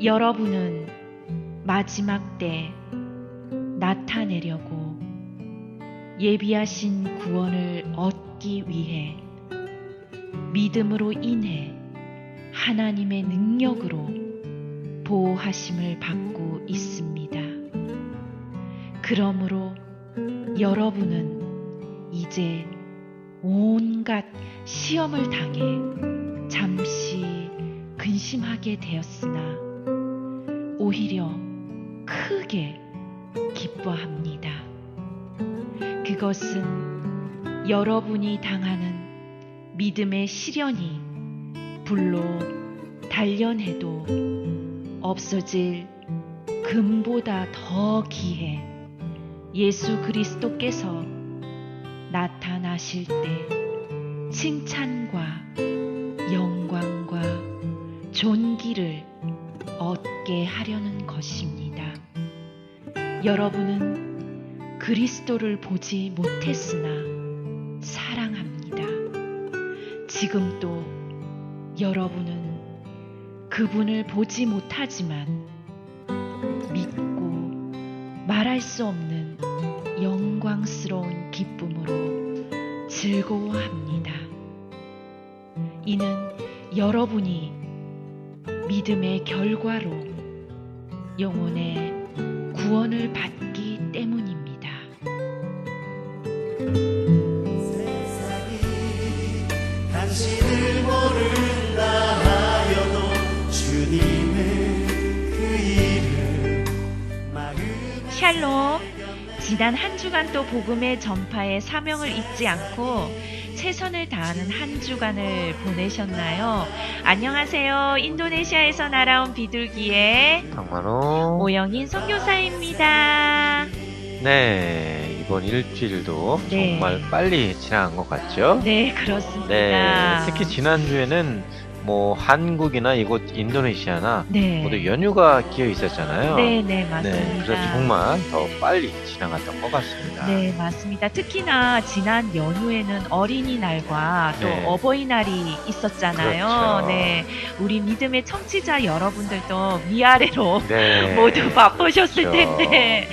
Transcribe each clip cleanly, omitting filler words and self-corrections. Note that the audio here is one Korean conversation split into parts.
여러분은 마지막 때 나타내려고 예비하신 구원을 얻기 위해 믿음으로 인해 하나님의 능력으로 보호하심을 받고 있습니다. 그러므로 여러분은 이제 온갖 시험을 당해 잠시 근심하게 되었으나 오히려 크게 기뻐합니다. 그것은 여러분이 당하는 믿음의 시련이 불로 단련해도 없어질 금보다 더 귀해 예수 그리스도께서 나타나실 때 칭찬과 영광과 존귀를 얻게 하려는 것입니다. 여러분은 그리스도를 보지 못했으나 사랑합니다. 지금도 여러분은 그분을 보지 못하지만 믿고 말할 수 없는 영광스러운 기쁨으로 즐거워합니다. 이는 여러분이 믿음의 결과로 영혼의 구원을 받기 때문입니다. 세상이 당신을 모른다 하여도 주님의 그 이름 마음에 샬롬. 지난 한 주간 또 복음의 전파에 사명을 잊지 않고 최선을 다하는 한 주간을 보내셨나요? 안녕하세요. 인도네시아에서 날아온 비둘기의 강만호. 오영인 선교사입니다. 네, 이번 일주일도 네. 정말 빨리 지나간 것 같죠? 네, 그렇습니다. 네, 특히 지난주에는 뭐 한국이나 이곳 인도네시아나 네. 모두 연휴가 끼어 있었잖아요. 네, 네, 맞습니다. 네, 그래서 정말 더 빨리 지나갔던 것 같습니다. 네, 맞습니다. 특히나 지난 연휴에는 어린이날과 또 네. 어버이날이 있었잖아요. 그렇죠. 네, 우리 믿음의 청취자 여러분들도 위아래로 네. 모두 바쁘셨을 그렇죠. 텐데,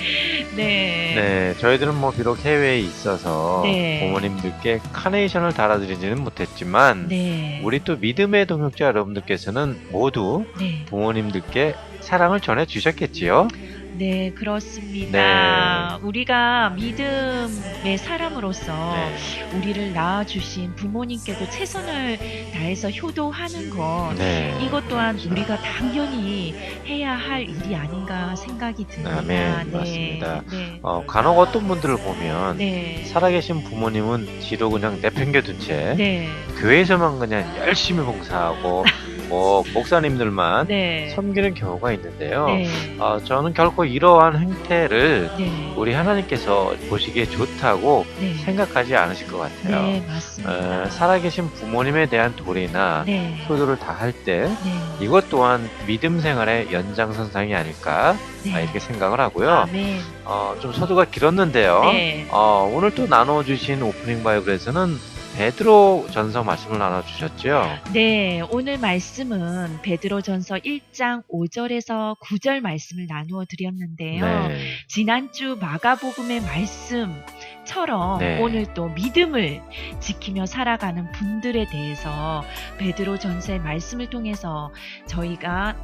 네. 네, 저희들은 뭐 비록 해외에 있어서 네. 부모님들께 카네이션을 달아드리지는 못했지만 네. 우리 또 믿음의 동역자 여러분들께서는 모두 네. 부모님들께 사랑을 전해 주셨겠지요? 네, 그렇습니다. 우리가 믿음의 사람으로서 네. 우리를 낳아주신 부모님께도 최선을 다해서 효도하는 것, 네. 이것 또한 우리가 당연히 해야 할 일이 아닌가 생각이 듭니다. 아멘, 맞습니다. 네. 간혹 어떤 분들을 보면 네. 살아계신 부모님은 뒤로 그냥 내팽겨둔 채 네. 교회에서만 그냥 열심히 봉사하고 뭐 목사님들만 네. 섬기는 경우가 있는데요. 네. 저는 결코 이러한 행태를 네. 우리 하나님께서 보시기에 좋다고 네. 생각하지 않으실 것 같아요. 네, 맞습니다. 살아계신 부모님에 대한 도리나 네. 효도를 다 할 때 네. 이것 또한 믿음 생활의 연장선상이 아닐까 네. 이렇게 생각을 하고요. 아멘. 좀 서두가 길었는데요. 네. 오늘 또 나눠주신 오프닝 바이블에서는 베드로 전서 말씀을 나눠주셨죠. 네, 오늘 말씀은 베드로전서 1장 5절에서 9절 말씀을 나누어 드렸는데요. 네. 지난주 마가복음의 말씀처럼 네. 오늘 또 믿음을 지키며 살아가는 분들에 대해서 베드로전서의 말씀을 통해서 저희가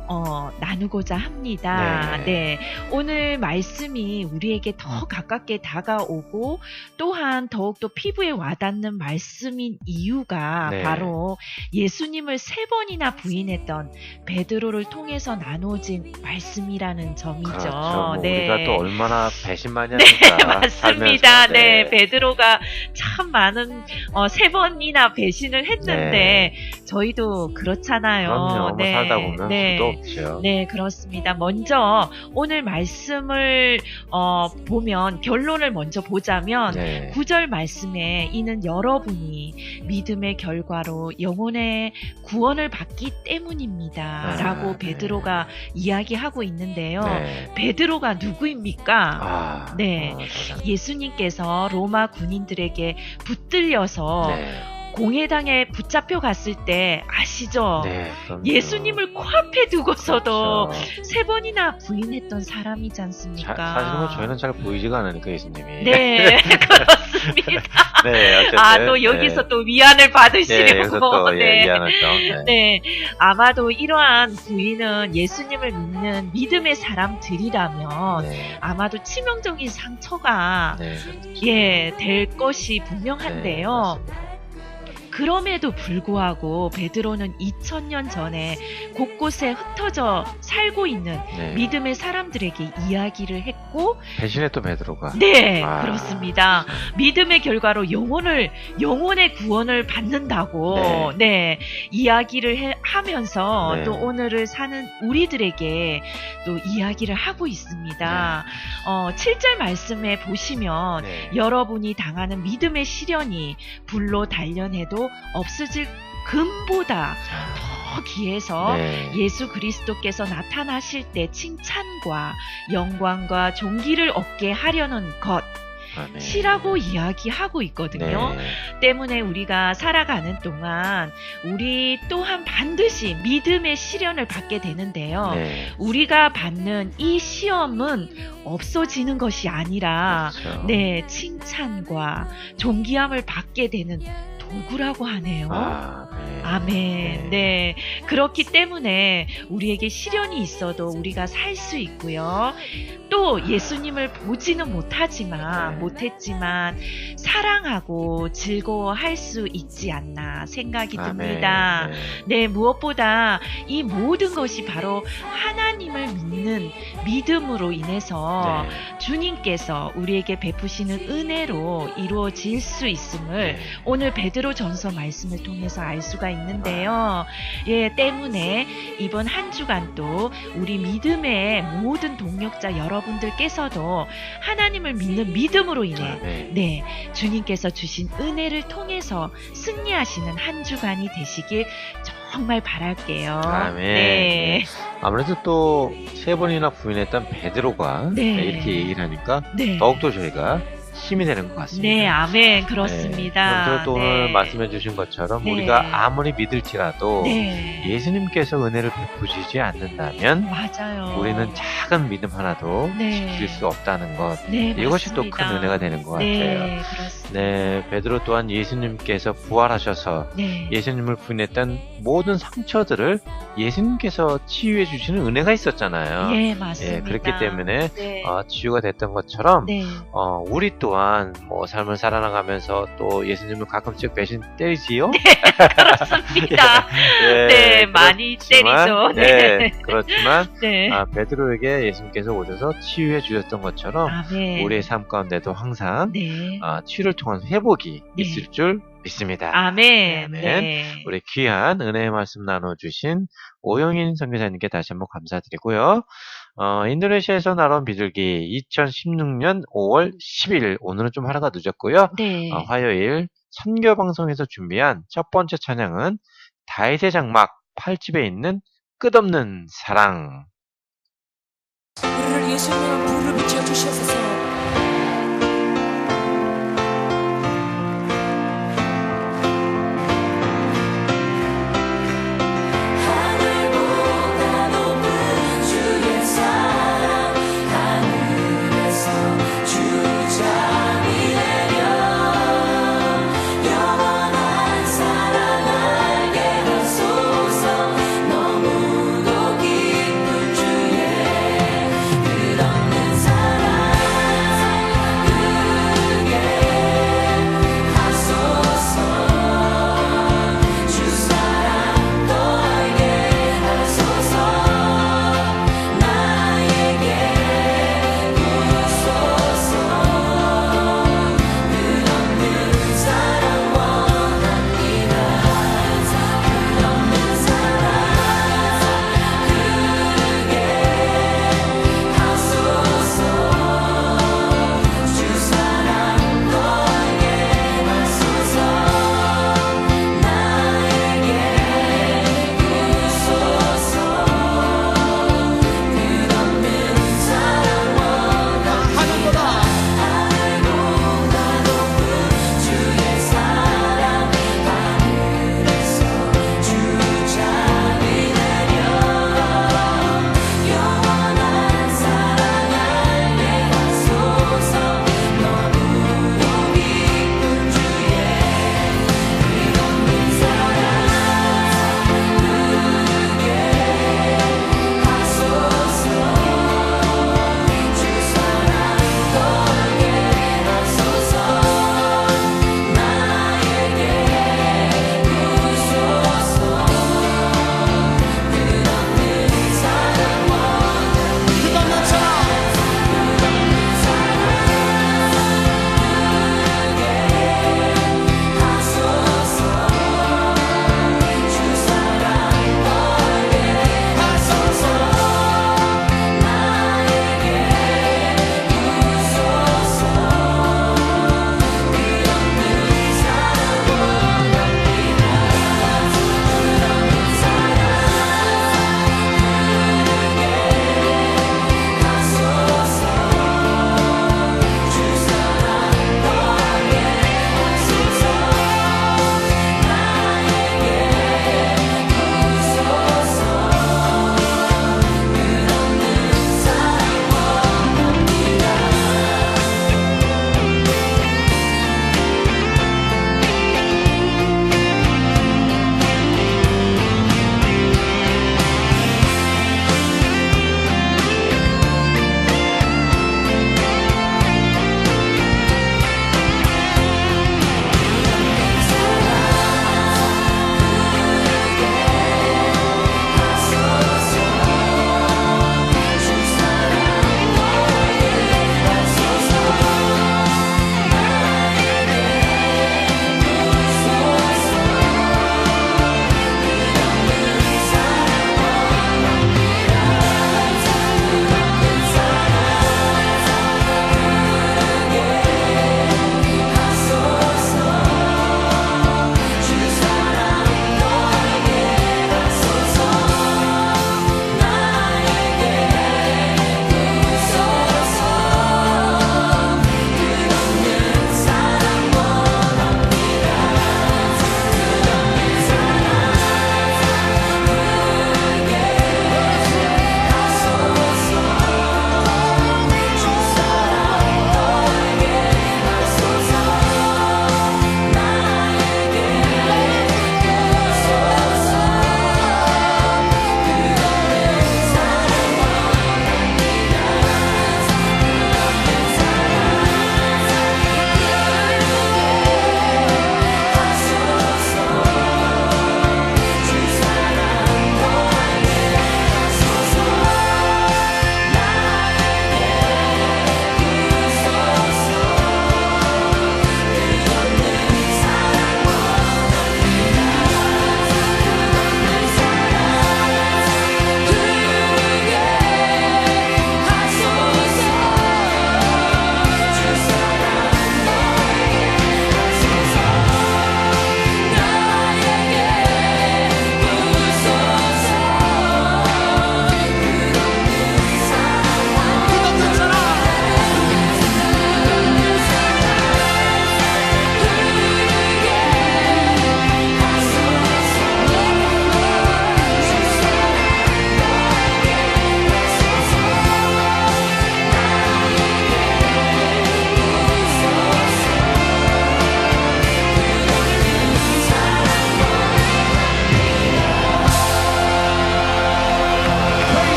나누고자 합니다. 네. 네, 오늘 말씀이 우리에게 더 가깝게 다가오고 또한 더욱더 피부에 와닿는 말씀인 이유가 네. 바로 예수님을 3번이나 부인했던 베드로를 통해서 나누어진 말씀이라는 점이죠. 그렇죠. 뭐 네. 우리가 또 얼마나 배신많이 네, 하니까. 맞습니다. 살면서. 네, 베드로가 참 많은 3번이나 배신을 했는데 저희도 그렇잖아요. 그럼요. 네, 뭐 살다 보면 네. 수도 없죠. 네, 그렇습니다. 먼저 오늘 말씀을 보면 결론을 먼저 보자면 네. 9절 말씀에 이는 여러분이 믿음의 결과로 영혼의 구원을 받기 때문입니다. 라고 네. 베드로가 이야기하고 있는데요. 네. 베드로가 누구입니까? 네. 세상에. 예수님께서 로마 군인들에게 붙들려서 네. 공회당에 붙잡혀 갔을 때 아시죠? 네, 그럼요. 예수님을 코앞에 두고서도 그렇죠. 3번이나 부인했던 사람이지 않습니까? 사실 뭐 저희는 잘 보이지가 않으니까 예수님이. 네, 그렇습니다. 네, 어쨌든. 아, 또 여기서 또 위안을 네, 받으시려고. 여기서 또 네. 미안한 점. 네. 네, 아마도 이러한 부인은 예수님을 믿는 믿음의 사람들이라면 네. 아마도 치명적인 상처가 네. 예, 될 것이 네, 분명한데요. 맞습니다. 그럼에도 불구하고 베드로는 2000년 전에 곳곳에 흩어져 살고 있는 네. 믿음의 사람들에게 이야기를 했고, 배신했던 베드로가. 네, 아. 그렇습니다. 믿음의 결과로 영혼의 구원을 받는다고, 네, 이야기를 하면서 네. 또 오늘을 사는 우리들에게 또 이야기를 하고 있습니다. 7절 말씀에 보시면 네. 여러분이 당하는 믿음의 시련이 불로 단련해도 없어질 금보다 더 귀해서 네. 예수 그리스도께서 나타나실 때 칭찬과 영광과 존귀를 얻게 하려는 것이라고 이야기하고 있거든요. 네. 때문에 우리가 살아가는 동안 우리 또한 반드시 믿음의 시련을 받게 되는데요. 네. 우리가 받는 이 시험은 없어지는 것이 아니라 그렇죠. 네, 칭찬과 존귀함을 받게 되는 도구라고 하네요. 아, 네. 아멘. 네. 그렇기 때문에 우리에게 시련이 있어도 우리가 살 수 있고요. 또 예수님을 보지는 못했지만 사랑하고 즐거워할 수 있지 않나 생각이 듭니다. 아멘. 네, 무엇보다 이 모든 것이 바로 하나님을 믿는 믿음으로 인해서 네. 주님께서 우리에게 베푸시는 은혜로 이루어질 수 있음을 네. 오늘 베드로전서 말씀을 통해서 알 수가 있는데요. 예, 때문에 이번 한 주간도 우리 믿음의 모든 동력자 여러분들께서도 하나님을 믿는 믿음으로 인해 네, 주님께서 주신 은혜를 통해서 승리하시는 한 주간이 되시길 정말 바랄게요. 아멘. 네. 아무래도 또 3번이나 부인했던 베드로가 네. 이렇게 얘기를 하니까 네. 더욱더 저희가 힘이 되는 것 같습니다. 네, 아멘. 그렇습니다. 그럼 또 오늘 네. 말씀해 주신 것처럼 네. 우리가 아무리 믿을지라도 네. 예수님께서 은혜를 베푸시지 않는다면 맞아요. 우리는 작은 믿음 하나도 네. 지킬 수 없다는 것. 네, 이것이 또 맞습니다. 큰 은혜가 되는 것 같아요. 네, 그렇습니다. 네, 베드로 또한 예수님께서 부활하셔서 네. 예수님을 부인했던 모든 상처들을 예수님께서 치유해 주시는 은혜가 있었잖아요. 예, 맞습니다. 예, 그렇기 때문에 네. 치유가 됐던 것처럼 네. 우리 또한 뭐 삶을 살아나가면서 또 예수님을 가끔씩 배신 때리지요. 그렇습니다. 예, 네, 많이 때리죠. 네, 그렇지만 네. 베드로에게 예수님께서 오셔서 치유해 주셨던 것처럼 아멘. 우리의 삶 가운데도 항상 네. 치유를 통한 회복이 네. 있을 줄 믿습니다. 아멘. 아멘. 네. 우리 귀한 은혜의 말씀 나눠주신 오영인 선교사님께 다시 한번 감사드리고요. 인도네시아에서 날아온 비둘기 2016년 5월 10일 오늘은 좀 하루가 늦었고요. 네. 화요일 선교방송에서 준비한 첫 번째 찬양은 다윗의 장막 8집에 있는 끝없는 사랑. 우리를 예수님의 불을 비춰주셔서 하늘보다 높은 주의 사랑 하늘에서 주장이 내려 영원한 사랑 알게 하소서 너무도 기쁜 주의 끝없는 사랑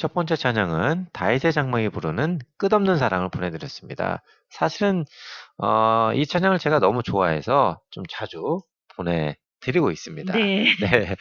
첫 번째 찬양은 다윗의 장막이 부르는 끝없는 사랑을 보내드렸습니다. 사실은 이 찬양을 제가 너무 좋아해서 좀 자주 보내드리고 있습니다. 네. 네.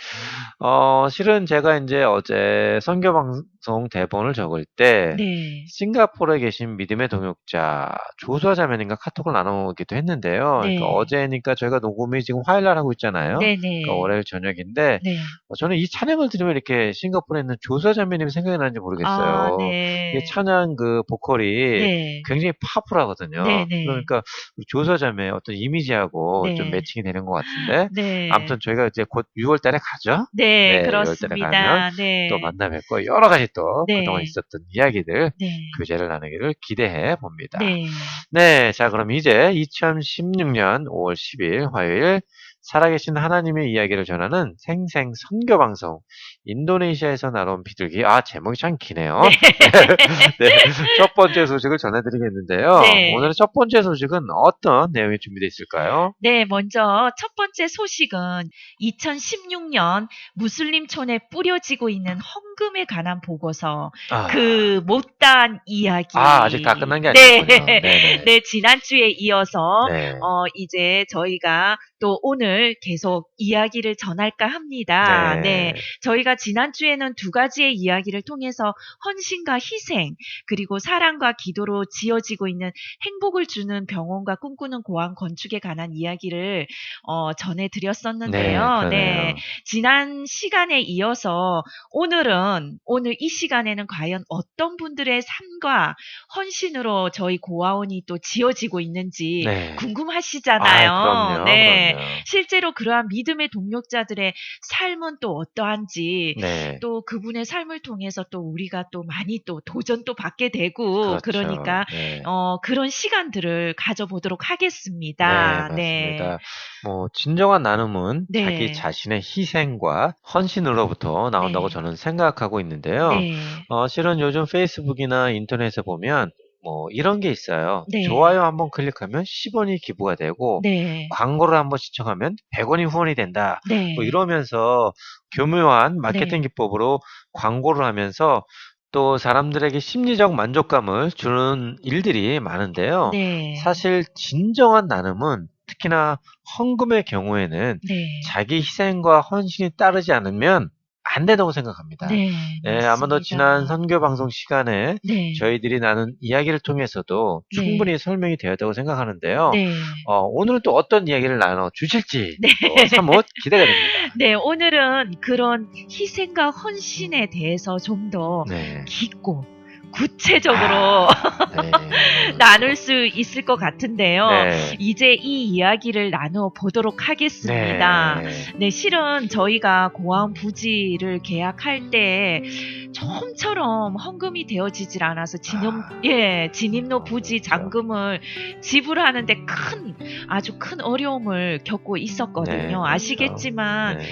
실은 제가 이제 어제 선교 방송 대본을 적을 때 네. 싱가포르에 계신 믿음의 동역자 조수아 자매님과 카톡을 나누기도 했는데요. 네. 그러니까 어제니까 저희가 녹음이 지금 화요일날 하고 있잖아요. 네네. 그러니까 월요일 저녁인데 네. 저는 이 찬양을 들으면 이렇게 싱가포르에 있는 조수아 자매님이 생각이 나는지 모르겠어요. 네. 이 찬양 그 보컬이 네. 굉장히 파워풀하거든요. 네네. 그러니까 우리 조수아 자매의 어떤 이미지하고 네. 좀 매칭이 되는 것 같은데 네. 아무튼 저희가 이제 곧 6월 달에 가죠. 네, 네, 그렇습니다. 6월 달에 가면 네. 또 만나 뵙고 여러 가지 또 네. 그동안 있었던 이야기들 네. 교제를 나누기를 기대해 봅니다. 네. 네, 자 그럼 이제 2016년 5월 10일 화요일 살아계신 하나님의 이야기를 전하는 생생 선교 방송 인도네시아에서 날아온 비둘기. 제목이 참 기네요. 네, 첫 번째 소식을 전해드리겠는데요. 네. 오늘의 첫 번째 소식은 어떤 내용이 준비되어 있을까요? 네, 먼저 첫 번째 소식은 2016년 무슬림촌에 뿌려지고 있는 헌금에 관한 보고서, 그 못다한 이야기. 아직 다 끝난 게 네. 아니군요. 네네. 네, 지난주에 이어서 네. 이제 저희가 또 오늘 계속 이야기를 전할까 합니다. 네. 저희가 지난주에는 두 가지의 이야기를 통해서 헌신과 희생, 그리고 사랑과 기도로 지어지고 있는 행복을 주는 병원과 꿈꾸는 고아원 건축에 관한 이야기를 전해드렸었는데요. 네. 지난 시간에 이어서 오늘 이 시간에는 과연 어떤 분들의 삶과 헌신으로 저희 고아원이 또 지어지고 있는지 네. 궁금하시잖아요. 그럼요. 네. 그럼요. 실제로 그러한 믿음의 동력자들의 삶은 또 어떠한지, 네. 또 그분의 삶을 통해서 또 우리가 또 많이 또 도전도 받게 되고, 그렇죠. 그러니까 네. 그런 시간들을 가져보도록 하겠습니다. 네, 맞습니다. 뭐 진정한 나눔은 네. 자기 자신의 희생과 헌신으로부터 나온다고 네. 저는 생각하고 있는데요. 네. 실은 요즘 페이스북이나 인터넷에 보면 뭐 이런 게 있어요. 네. 좋아요 한번 클릭하면 10원이 기부가 되고 네. 광고를 한번 시청하면 100원이 후원이 된다. 네. 뭐 이러면서 교묘한 마케팅 기법으로 광고를 하면서 또 사람들에게 심리적 만족감을 주는 일들이 많은데요. 네. 사실 진정한 나눔은 특히나 헌금의 경우에는 네. 자기 희생과 헌신이 따르지 않으면 안 된다고 생각합니다. 네. 네, 아마도 맞습니다. 지난 선교 방송 시간에 네. 저희들이 나눈 이야기를 통해서도 네. 충분히 설명이 되었다고 생각하는데요. 네. 오늘은 또 어떤 이야기를 나눠 주실지 네. 참못 기대가 됩니다. 네, 오늘은 그런 희생과 헌신에 대해서 좀 더 네. 깊고 구체적으로 네. 나눌 수 있을 것 같은데요. 네. 이제 이 이야기를 나누어 보도록 하겠습니다. 네, 실은 저희가 고아원 부지를 계약할 때 처음처럼 헌금이 되어지질 않아서 진입로 부지 잔금을 지불하는데 아주 큰 어려움을 겪고 있었거든요. 네, 그렇죠. 아시겠지만 네.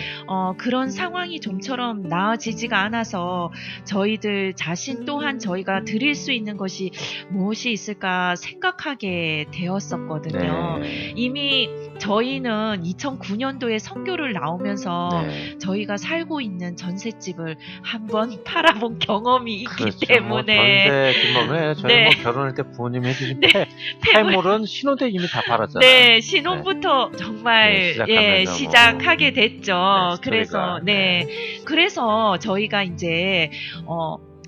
그런 상황이 좀처럼 나아지지가 않아서 저희들 자신 또한 저희가 드릴 수 있는 것이 무엇이 있을까 생각하게 되었었거든요. 네. 이미 저희는 2009년도에 선교를 나오면서 네. 저희가 살고 있는 전셋집을 한번 팔아본 경험이 있기 그렇죠. 때문에 전세 김범에 저희 네. 결혼할 때 부모님이 해주신 네. 폐물은 신혼 때 이미 다 팔았잖아요. 네, 신혼부터 정말 네, 시작하게 됐죠. 네, 그래서 스토리가. 그래서 저희가 이제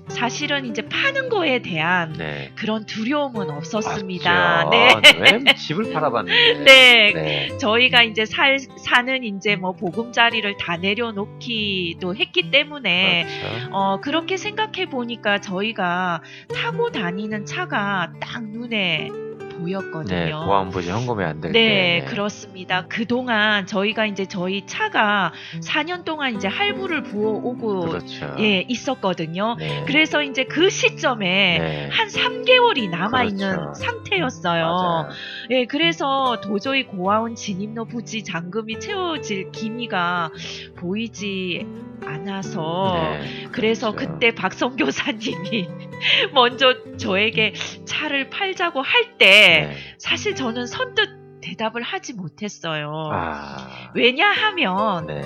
사실은 이제 파는 거에 대한 네. 그런 두려움은 없었습니다. 맞죠. 네. 왜 집을 팔아봤는데. 네. 네. 저희가 이제 사는 이제 뭐 보금자리를 다 내려놓기도 했기 때문에 그렇죠. 그렇게 생각해 보니까 저희가 타고 다니는 차가 딱 눈에 보였거든요. 네, 고안부지 헌금이 안 될 때. 네, 그렇습니다. 그동안 저희가 이제 저희 차가 4년 동안 이제 할부를 부어오고 그렇죠. 있었거든요. 네. 그래서 이제 그 시점에 네. 한 3개월이 남아있는 그렇죠. 상태였어요. 맞아요. 예, 그래서 도저히 고아원 진입로 부지 잔금이 채워질 기미가 보이지 않아서 네, 그래서 그렇죠. 그때 박성 교사님이 먼저 저에게 차를 팔자고 할 때 네. 사실 저는 선뜻 대답을 하지 못했어요. 아. 왜냐하면 네.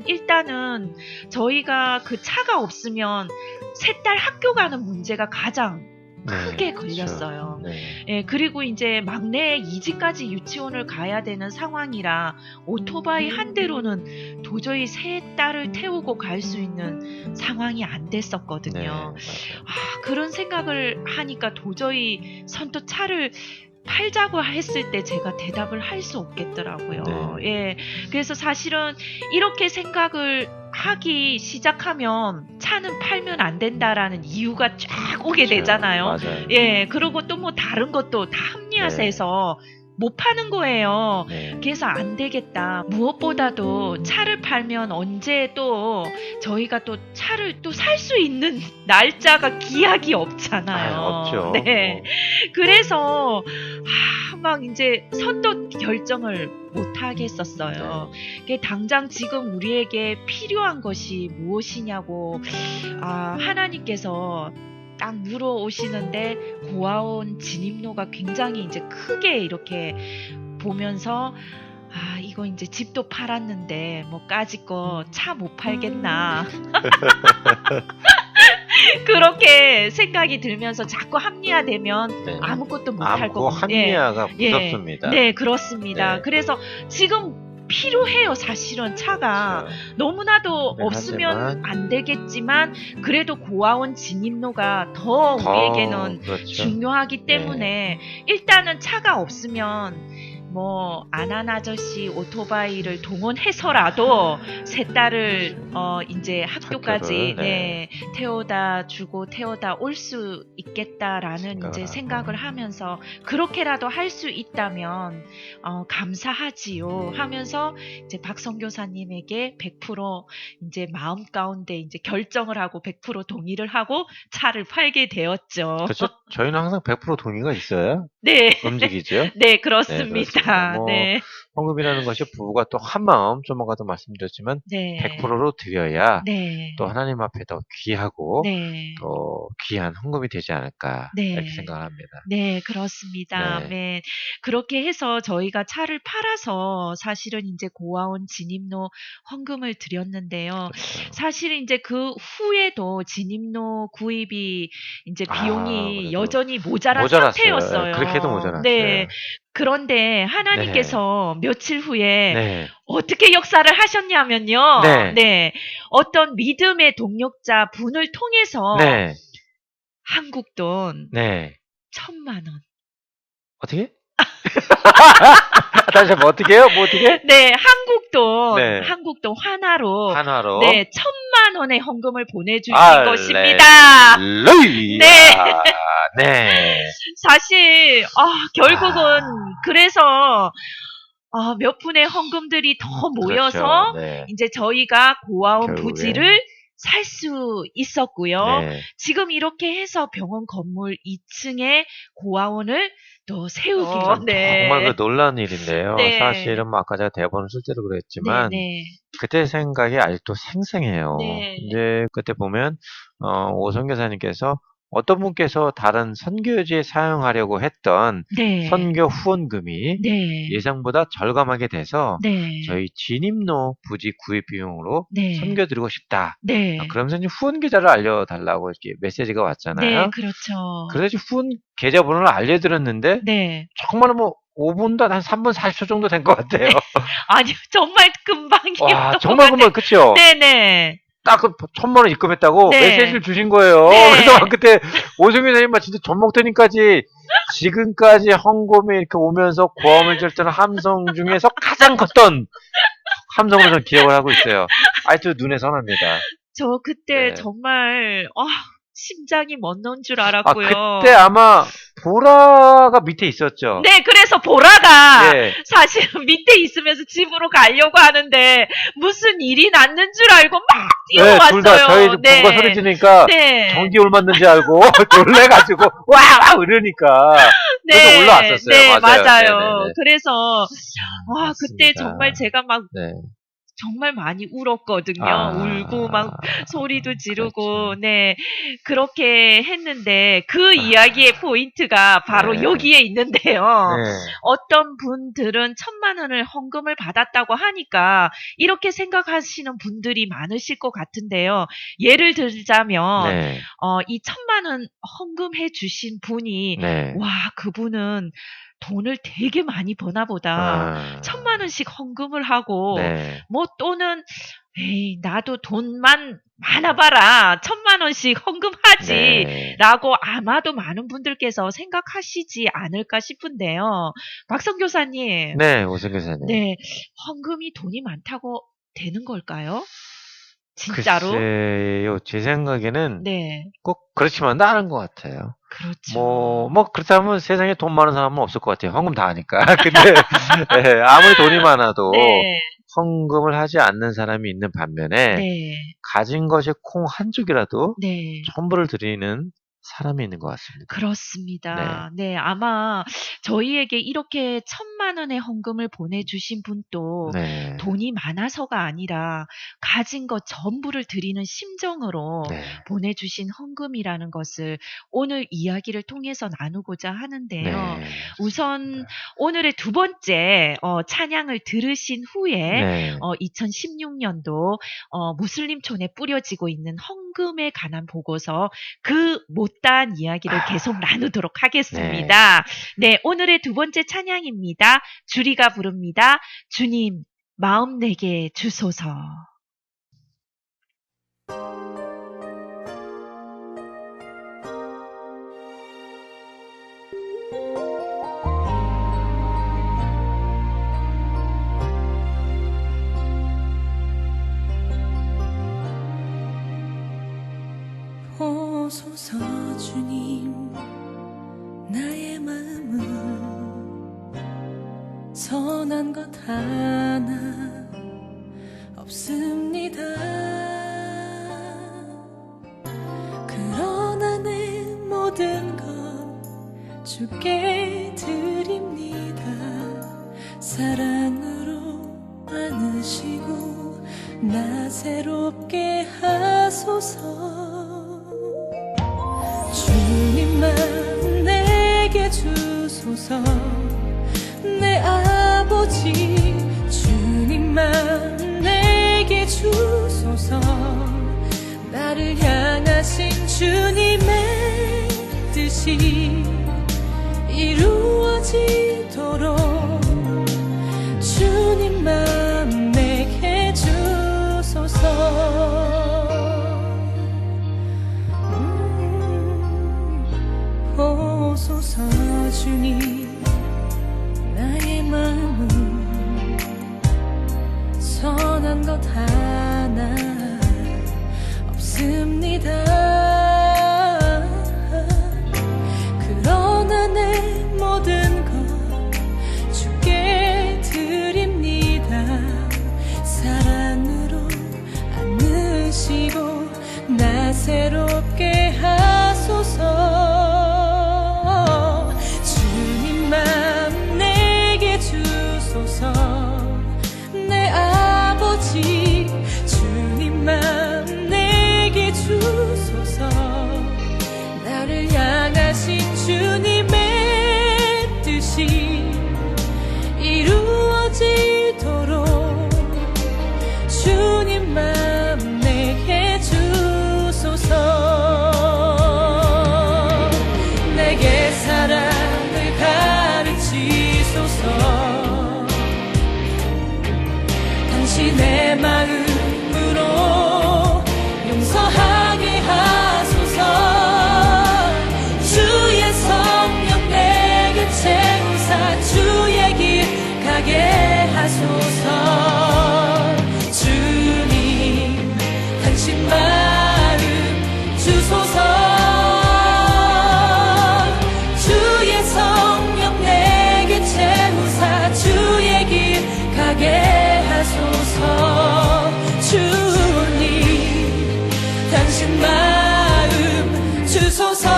일단은 저희가 그 차가 없으면 세 딸 학교 가는 문제가 가장 크게 걸렸어요. 그렇죠. 네. 예, 그리고 이제 막내 2지까지 유치원을 가야 되는 상황이라 오토바이 한 대로는 도저히 세 딸을 태우고 갈 수 있는 상황이 안 네. 됐었거든요. 맞아요. 그런 생각을 하니까 도저히 선뜻 차를 팔자고 했을 때 제가 대답을 할 수 없겠더라고요. 네. 예. 그래서 사실은 이렇게 생각을 하기 시작하면 차는 팔면 안 된다라는 이유가 쫙 오게 그렇죠. 되잖아요. 맞아요. 예. 그리고 또 뭐 다른 것도 다 합리화해서 못 파는 거예요. 네. 그래서 안 되겠다. 무엇보다도 차를 팔면 언제 또 저희가 또 차를 또 살 수 있는 날짜가 기약이 없잖아요. 없죠. 네. 그래서 막 이제 선뜻 결정을 못 하겠었어요. 그게 당장 지금 우리에게 필요한 것이 무엇이냐고 하나님께서 딱 물어오시는데 고아원 진입로가 굉장히 이제 크게 이렇게 보면서 이거 이제 집도 팔았는데 뭐 까짓 거 차 못 팔겠나 그렇게 생각이 들면서 자꾸 합리화되면 네. 아무것도 못 할 암고 거고 합리화가 예. 무섭습니다. 네, 그렇습니다. 네. 그래서 지금 필요해요, 사실은 차가. 그렇죠. 너무나도 네, 없으면 하지만 안 되겠지만 그래도 고아원 진입로가 더 우리에게는 그렇죠. 중요하기 때문에 일단은 차가 없으면 뭐 아난 아저씨 오토바이를 동원해서라도 세 딸을 이제 학교까지 학교를, 네. 태워다 주고 태워다 올 수 있겠다라는 이제 생각을 생각을 하면서 그렇게라도 할 수 있다면 감사하지요 하면서 이제 박 선교사님에게 100% 이제 마음 가운데 이제 결정을 하고 100% 동의를 하고 차를 팔게 되었죠. 그렇죠. 저희는 항상 100% 동의가 있어요. 네. 움직이죠. 네, 그렇습니다. 뭐, 네. 헌금이라는 것이 부부가 또 한마음, 좀 아까도 말씀드렸지만 네. 100%로 드려야 네. 또 하나님 앞에 더 귀하고 네. 또 귀한 헌금이 되지 않을까 네. 이렇게 생각을 합니다. 네, 그렇습니다. 네. 네. 그렇게 해서 저희가 차를 팔아서 사실은 이제 고아원 진입로 헌금을 드렸는데요. 그렇죠. 사실은 이제 그 후에도 진입로 구입이 이제 비용이 그래도 여전히 모자란 모자랐어요. 상태였어요. 그렇게도 모자랐어요. 네. 그런데 하나님께서 며칠 후에 네. 어떻게 역사를 하셨냐면요. 네. 어떤 믿음의 동력자 분을 통해서 네. 한국 돈 네. 1,000만 원. 어떻게? 다시 한번 어떻게 해요? 뭐 어떻게? 네, 한국 네. 돈 하나로 하나로. 네, 1,000만 원의 헌금을 보내주신 할렐루야. 것입니다. 네. 네. 사실 결국은 그래서 몇 분의 헌금들이 더 모여서 그렇죠. 네. 이제 저희가 고아원 결국에. 부지를 살 수 있었고요. 네. 지금 이렇게 해서 병원 건물 2층에 고아원을 또 세우게. 정말 그 놀라운 일인데요. 네. 사실은 뭐 아까 제가 대본을 쓸 때도 그랬지만 네. 그때 생각이 아직도 생생해요. 네. 이제 그때 보면 오선교사님께서 어떤 분께서 다른 선교지에 사용하려고 했던 네. 선교 후원금이 네. 예상보다 절감하게 돼서 네. 저희 진입로 부지 구입 비용으로 네. 섬겨드리고 싶다. 네. 그러면서 이제 후원 계좌를 알려달라고 이렇게 메시지가 왔잖아요. 네, 그렇죠. 그래서 후원 계좌번호를 알려드렸는데 네. 정말 뭐 5분도 한 3분 40초 정도 된 것 같아요. 아니, 정말 금방이었던 와 것 정말 같아요. 그만 그쵸? 네네. 딱 그 1,000만 원 입금했다고 네. 메시지를 주신 거예요. 네. 그래서 막 그때 오승민 선생님 진짜 전목터님까지 지금까지 헌금이 이렇게 오면서 고함을 절전한 함성 중에서 가장 컸던 함성으로 저는 기억을 하고 있어요. 아직도 눈에 선합니다. 저 그때 네. 정말 심장이 멎는 줄 알았고요. 그때 아마 보라가 밑에 있었죠. 네, 그래서 보라가 예. 사실 밑에 있으면서 집으로 가려고 하는데 무슨 일이 났는 줄 알고 막 뛰어왔어요. 둘 다 저희 부부가 소리 지르니까 네. 전기 올 맞는지 알고 놀래가지고 와 이러니까 그래서 올라왔었어요. 네, 맞아요. 네네네. 그래서 맞습니다. 그때 정말 제가 막 네. 정말 많이 울었거든요. 아. 울고 막 소리도 지르고, 그렇죠. 네. 그렇게 했는데 그 이야기의 포인트가 바로 네. 여기에 있는데요. 네. 어떤 분들은 1,000만 원을 헌금을 받았다고 하니까 이렇게 생각하시는 분들이 많으실 것 같은데요. 예를 들자면, 네. 이 1,000만 원 헌금해 주신 분이, 네. 와, 그분은 돈을 되게 많이 버나 보다. 아. 1,000만 원씩 헌금을 하고, 네. 뭐 또는, 에이, 나도 돈만 많아봐라. 1,000만 원씩 헌금하지. 네. 라고 아마도 많은 분들께서 생각하시지 않을까 싶은데요. 박성 교사님. 네, 오승 교사님. 네. 헌금이 돈이 많다고 되는 걸까요? 진짜로? 글쎄요, 제 생각에는 네. 꼭 그렇지만은 않은 것 같아요. 그렇죠. 뭐, 그렇다면 세상에 돈 많은 사람은 없을 것 같아요. 헌금 다 하니까. 근데, 예, 아무리 돈이 많아도 네. 헌금을 하지 않는 사람이 있는 반면에, 네. 가진 것이 콩 한 쪽이라도 네. 천부를 드리는 사람이 있는 것 같습니다. 그렇습니다. 네. 아마 저희에게 이렇게 1,000만 원의 헌금을 보내주신 분도 네. 돈이 많아서가 아니라 가진 것 전부를 드리는 심정으로 네. 보내주신 헌금이라는 것을 오늘 이야기를 통해서 나누고자 하는데요. 네. 우선 오늘의 두 번째 찬양을 들으신 후에 네. 2016년도 무슬림촌에 뿌려지고 있는 헌금에 관한 보고서 그 못다한 이야기를 계속 나누도록 하겠습니다. 네, 오늘의 두 번째 찬양입니다. 주리가 부릅니다. 주님, 마음 내게 주소서. 보소서 주님 나의 마음은 선한 것 하나 없습니다. 그러나 내 모든 것 주께 드립니다. 사랑으로 안으시고 나 새롭게 하소서. 주님만 내게 주소서. 내 아버지 주님만 내게 주소서. 나를 향하신 주님의 뜻이 이루어지도록 주님만 내게 주소서. 보소서 주님 나의 마음은 선한 것 하나 없습니다. 그러나 내 모든 것 주께 드립니다. 사랑으로 안으시고 나 새롭게 하소서. 주님만 내게 주소서. 내 아버지 주님만 내게 주소서. 나를 향하신 주님의 뜻이 이루어지도록 주님만 내게 주소서. 내게 사랑을 가르치소서. 당신의 마음으로 용서하게 하소서. 주의 성령 내게 채우사 주의 길 가게 하소서. 주님 당신 마음 주소서. 주의 성령 내게 채우사 주의 길 가게 하소서. 주님 당신 마음 주소서.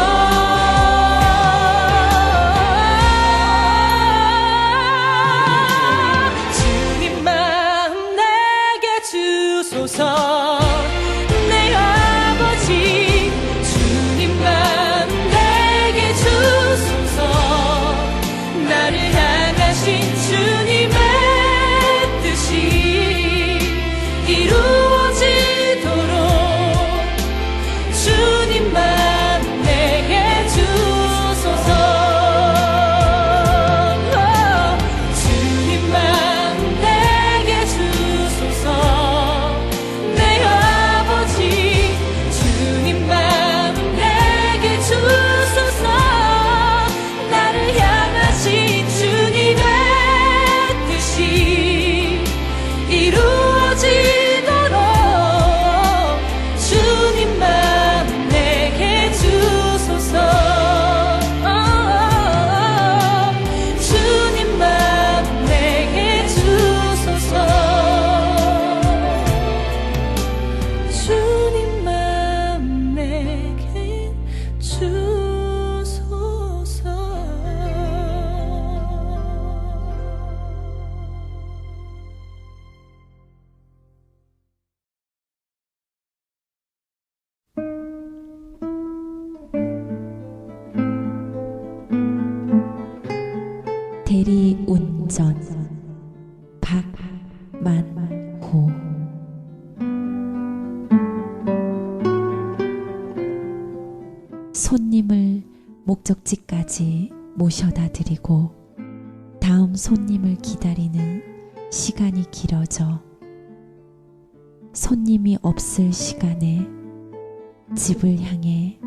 대리운전 박만호. 손님을 목적지까지 모셔다 드리고 다음 손님을 기다리는 시간이 길어져 손님이 없을 시간에 집을 향해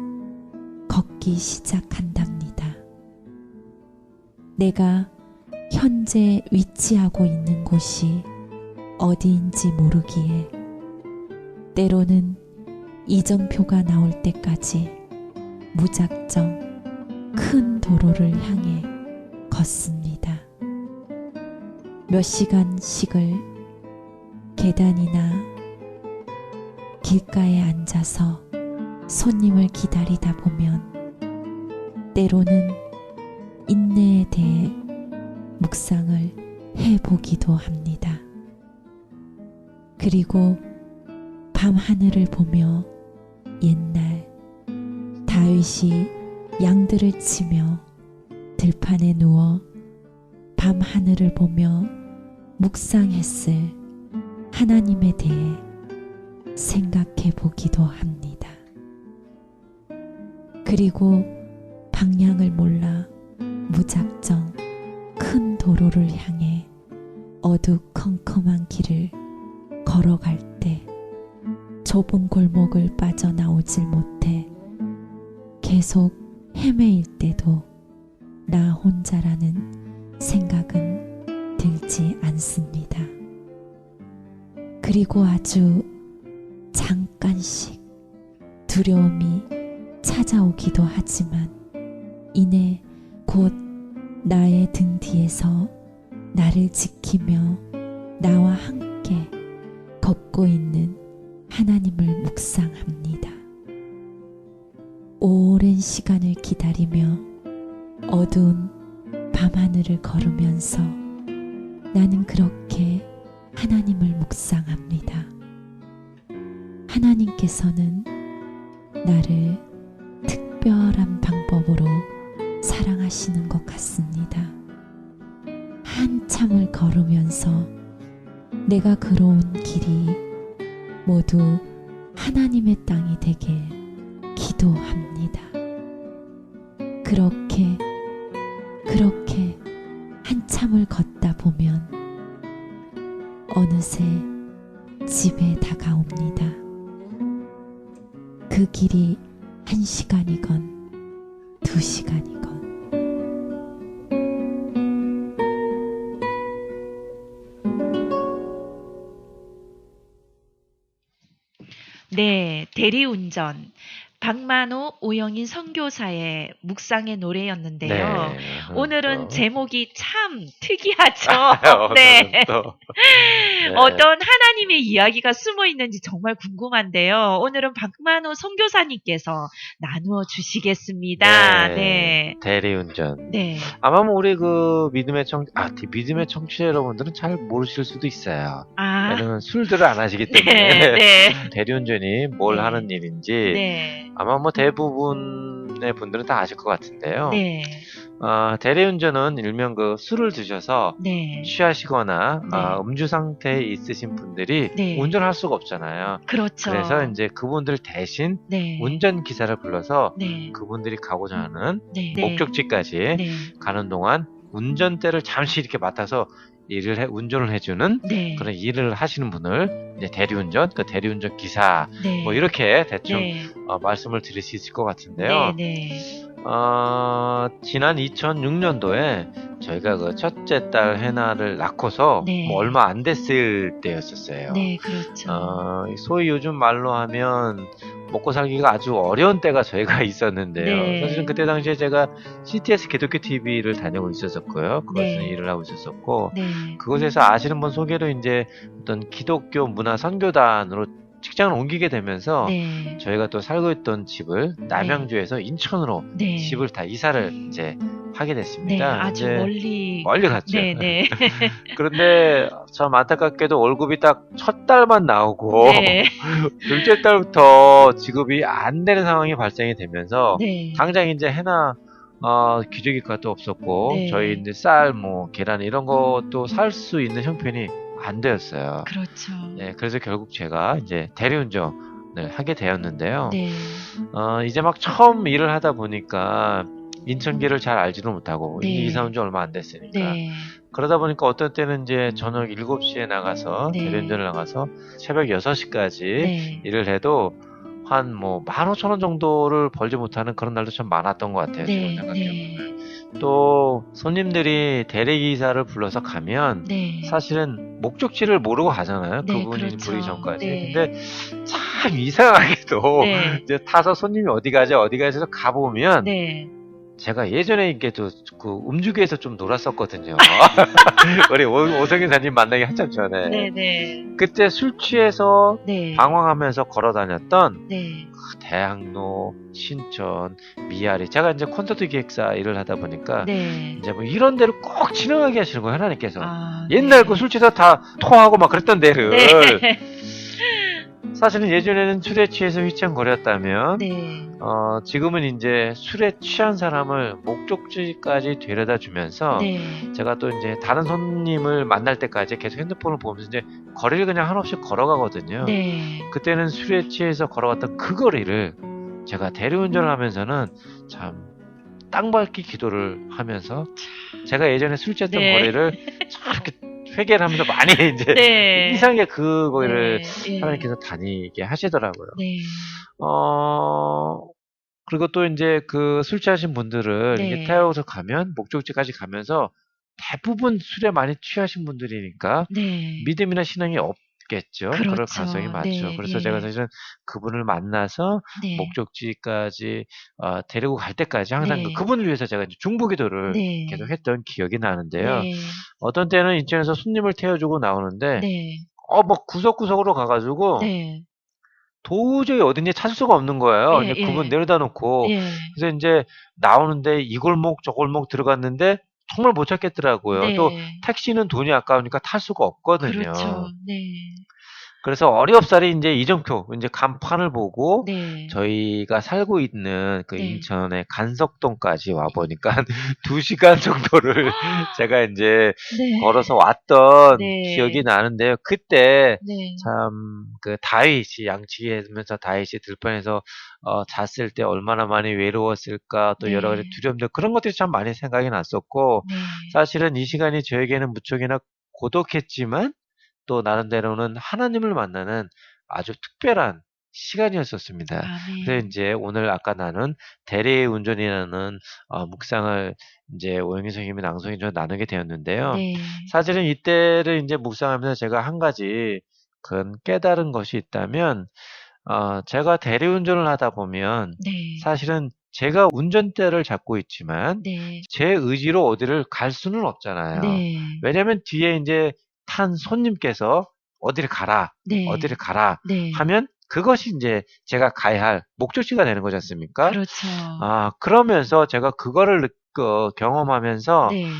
걷기 시작한답니다. 내가 현재 위치하고 있는 곳이 어디인지 모르기에 때로는 이정표가 나올 때까지 무작정 큰 도로를 향해 걷습니다. 몇 시간씩을 계단이나 길가에 앉아서 손님을 기다리다 보면 때로는 인내에 대해 묵상을 해보기도 합니다. 그리고 밤하늘을 보며 옛날 다윗이 양들을 치며 들판에 누워 밤하늘을 보며 묵상했을 하나님에 대해 생각해 보기도 합니다. 그리고 방향을 몰라 무작정 큰 도로를 향해 어두컴컴한 길을 걸어갈 때 좁은 골목을 빠져나오질 못해 계속 헤매일 때도 나 혼자라는 생각은 들지 않습니다. 그리고 아주 잠깐씩 두려움이 찾아오기도 하지만 이내 곧 나의 등 뒤에서 나를 지키며 나와 함께 걷고 있는 하나님을 묵상합니다. 오랜 시간을 기다리며 어두운 밤하늘을 걸으면서 나는 그렇게 하나님을 묵상합니다. 하나님께서는 나를 특별한 방법으로 사랑하시는 것 같습니다. 한참을 걸으면서 내가 걸어온 길이 모두 하나님의 땅이 되게 기도합니다. 그렇게 한참을 걷다 보면 어느새 집에 다가옵니다. 그 길이 1시간이건 2시간이건 네, 대리운전. 박만호, 오영인 선교사의 묵상의 노래였는데요. 오늘은 제목이 참 특이하죠. 네. 어떤 하나님의 이야기가 숨어 있는지 정말 궁금한데요. 오늘은 박만호 선교사님께서 나누어 주시겠습니다. 네. 대리운전. 네. 아마 뭐 우리 그 믿음의 청취자 여러분들은 잘 모르실 수도 있어요. 아, 왜냐면 술들을 안 하시기 때문에. 네. 네. 대리운전이 뭘 네. 하는 일인지 네. 아마 뭐 대부분의 분들은 다 아실 것 같은데요. 네. 대리운전은 일명 그 술을 드셔서 네. 취하시거나 네. 음주 상태에 있으신 분들이 네. 운전할 수가 없잖아요. 그렇죠. 그래서 이제 그분들 대신 네. 운전기사를 불러서 네. 그분들이 가고자 하는 네. 목적지까지 네. 가는 동안 운전대를 잠시 이렇게 맡아서 운전을 해주는 네. 그런 일을 하시는 분을 이제 대리운전, 그 대리운전 기사 네. 뭐 이렇게 대충 네. 말씀을 드릴 수 있을 것 같은데요. 네. 지난 2006년도에 저희가 그 첫째 딸 해나를 낳고서 네. 뭐 얼마 안 됐을 때였었어요. 네, 그렇죠. 소위 요즘 말로 하면 먹고 살기가 아주 어려운 때가 저희가 있었는데요. 네. 사실은 그때 당시에 제가 CTS 기독교 TV를 다니고 있었었고요. 그것은 네. 일을 하고 있었었고, 네. 그곳에서 아시는 분 소개로 이제 어떤 기독교 문화 선교단으로 직장을 옮기게 되면서 네. 저희가 또 살고 있던 집을 남양주에서 인천으로 네. 집을 다 이사를 이제 하게 네, 됐습니다. 아주 이제 멀리 갔죠. 네, 네. 그런데 참 안타깝게도 월급이 딱 첫 달만 나오고 네. 둘째 달부터 지급이 안 되는 상황이 발생이 되면서 네. 당장 이제 해나 기저귀값도 없었고 네. 저희 이제 쌀, 뭐 계란 이런 것도 살 수 있는 형편이 안 되었어요. 그렇죠. 네, 그래서 결국 제가 이제 대리운전을 하게 되었는데요. 네. 이제 막 처음 일을 하다 보니까 인천계를 잘 알지도 못하고 네. 이사 온 지 얼마 안 됐으니까 네. 그러다 보니까 어떤 때는 이제 저녁 7시에 나가서 네. 대리운전을 나가서 새벽 6시까지 네. 일을 해도 한 뭐 15,000원 정도를 벌지 못하는 그런 날도 참 많았던 것 같아요. 네. 지금 네. 생각해보면. 또 손님들이 대리기사를 불러서 가면 네. 사실은 목적지를 모르고 가잖아요. 네, 그분이 그렇죠. 부르기 전까지. 네. 근데 참 이상하게도 네. 이제 타서 손님이 어디 가죠 해서 가보면 네. 제가 예전에 이게도 그 음주계에서 좀 놀았었거든요. 우리 오성기사님 만나기 한참 전에. 네. 네. 그때 술 취해서 네. 방황하면서 걸어 다녔던 네. 대학로, 신천, 미아리. 제가 이제 콘서트 기획사 일을 하다 보니까 네. 이제 뭐 이런 데를 꼭 지나가게 하시는 거예요, 하나님께서. 아, 옛날 네. 그 술 취해서 다 토하고 막 그랬던 데를. 네. 사실은 예전에는 술에 취해서 휘청거렸다면, 네. 지금은 이제 술에 취한 사람을 목적지까지 데려다 주면서, 네. 제가 또 이제 다른 손님을 만날 때까지 계속 핸드폰을 보면서 이제 거리를 그냥 한없이 걸어가거든요. 네. 그때는 술에 취해서 걸어갔던 그 거리를 제가 대리운전을 하면서는 참 땅밟기 기도를 하면서 제가 예전에 술 취했던 네. 거리를 참 이렇게 회개를 하면서 많이 이제 네. 이상하게 그 거리를 네. 예. 하나님께서 다니게 하시더라고요. 네. 그리고 또 이제 그 술 취하신 분들을 네. 이렇게 태워서 가면 목적지까지 가면서 대부분 술에 많이 취하신 분들이니까 네. 믿음이나 신앙이 없겠죠. 그럴 그렇죠. 가능성이 많죠. 네. 그래서 예. 제가 사실은 그분을 만나서 네. 목적지까지 데리고 갈 때까지 항상 네. 그분을 위해서 제가 이제 중보기도를 네. 계속 했던 기억이 나는데요. 네. 어떤 때는 인천에서 손님을 태워주고 나오는데 네. 막 구석구석으로 가가지고 네. 도저히 어딘지 찾을 수가 없는 거예요. 예, 이제 예. 그분 내려다 놓고 예. 그래서 이제 나오는데 이 골목 저 골목 들어갔는데 정말 못 찾겠더라고요. 네. 또 택시는 돈이 아까우니까 탈 수가 없거든요. 그렇죠. 네. 그래서 어렵사리 이제 이정표 이제 간판을 보고 네. 저희가 살고 있는 그 네. 인천의 간석동까지 와 보니까 한 2시간 정도를 제가 이제 네. 걸어서 왔던 네. 기억이 나는데요. 그때 네. 참 그 다윗이 양치기하면서 다윗이 들판에서 잤을 때 얼마나 많이 외로웠을까 또 여러 가지 네. 두려움들 그런 것들이 참 많이 생각이 났었고 네. 사실은 이 시간이 저에게는 무척이나 고독했지만 또 나름대로는 하나님을 만나는 아주 특별한 시간이었었습니다. 그래서 아멘. 이제 오늘 아까 나눈 대리운전이라는 묵상을 이제 오영희 선생님이 낭송해 줘 나누게 되었는데요. 네. 사실은 이때를 이제 묵상하면서 제가 한 가지 큰 깨달은 것이 있다면, 제가 대리운전을 하다 보면 네. 사실은 제가 운전대를 잡고 있지만 네. 제 의지로 어디를 갈 수는 없잖아요. 네. 왜냐면 뒤에 이제 탄 손님께서 어디를 가라, 네. 어디를 가라 네. 하면 그것이 이제 제가 가야 할 목적지가 되는 거지 않습니까? 그렇죠. 그러면서 제가 그거를 경험하면서 네.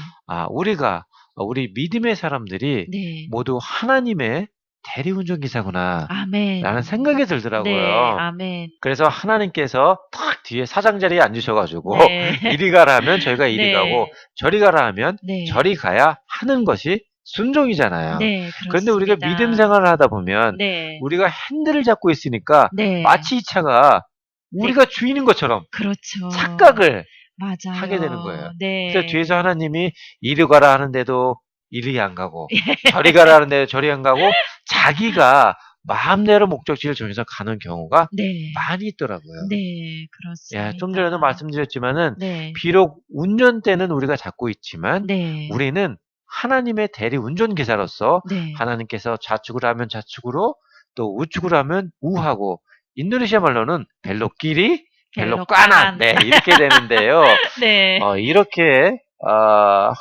우리 믿음의 사람들이 네. 모두 하나님의 대리운전 기사구나 아멘. 라는 생각이 들더라고요. 네. 아멘. 그래서 하나님께서 딱 뒤에 사장 자리에 앉으셔가지고 네. 이리 가라 하면 저희가 이리 네. 가고 저리 가라 하면 네. 저리 가야 하는 것이 순종이잖아요. 네. 그렇습니다. 그런데 우리가 믿음 생활을 하다 보면 네. 우리가 핸들을 잡고 있으니까 네. 마치 이 차가 우리가 주인인 것처럼 그렇죠. 착각을 맞아요. 하게 되는 거예요. 네. 그래서 뒤에서 하나님이 이리 가라 하는데도 이리 안 가고 저리 가라 하는데도 저리 안 가고 자기가 마음대로 목적지를 정해서 가는 경우가 네. 많이 있더라고요. 네. 그렇습니다. 예, 좀 전에도 말씀드렸지만은 네. 비록 운전대는 우리가 잡고 있지만 네. 우리는 하나님의 대리 운전기사로서 네. 하나님께서 좌측으로 하면 좌측으로 또 우측으로 하면 우하고 인도네시아 말로는 벨로끼리 벨로까난 네, 이렇게 되는데요. 네. 이렇게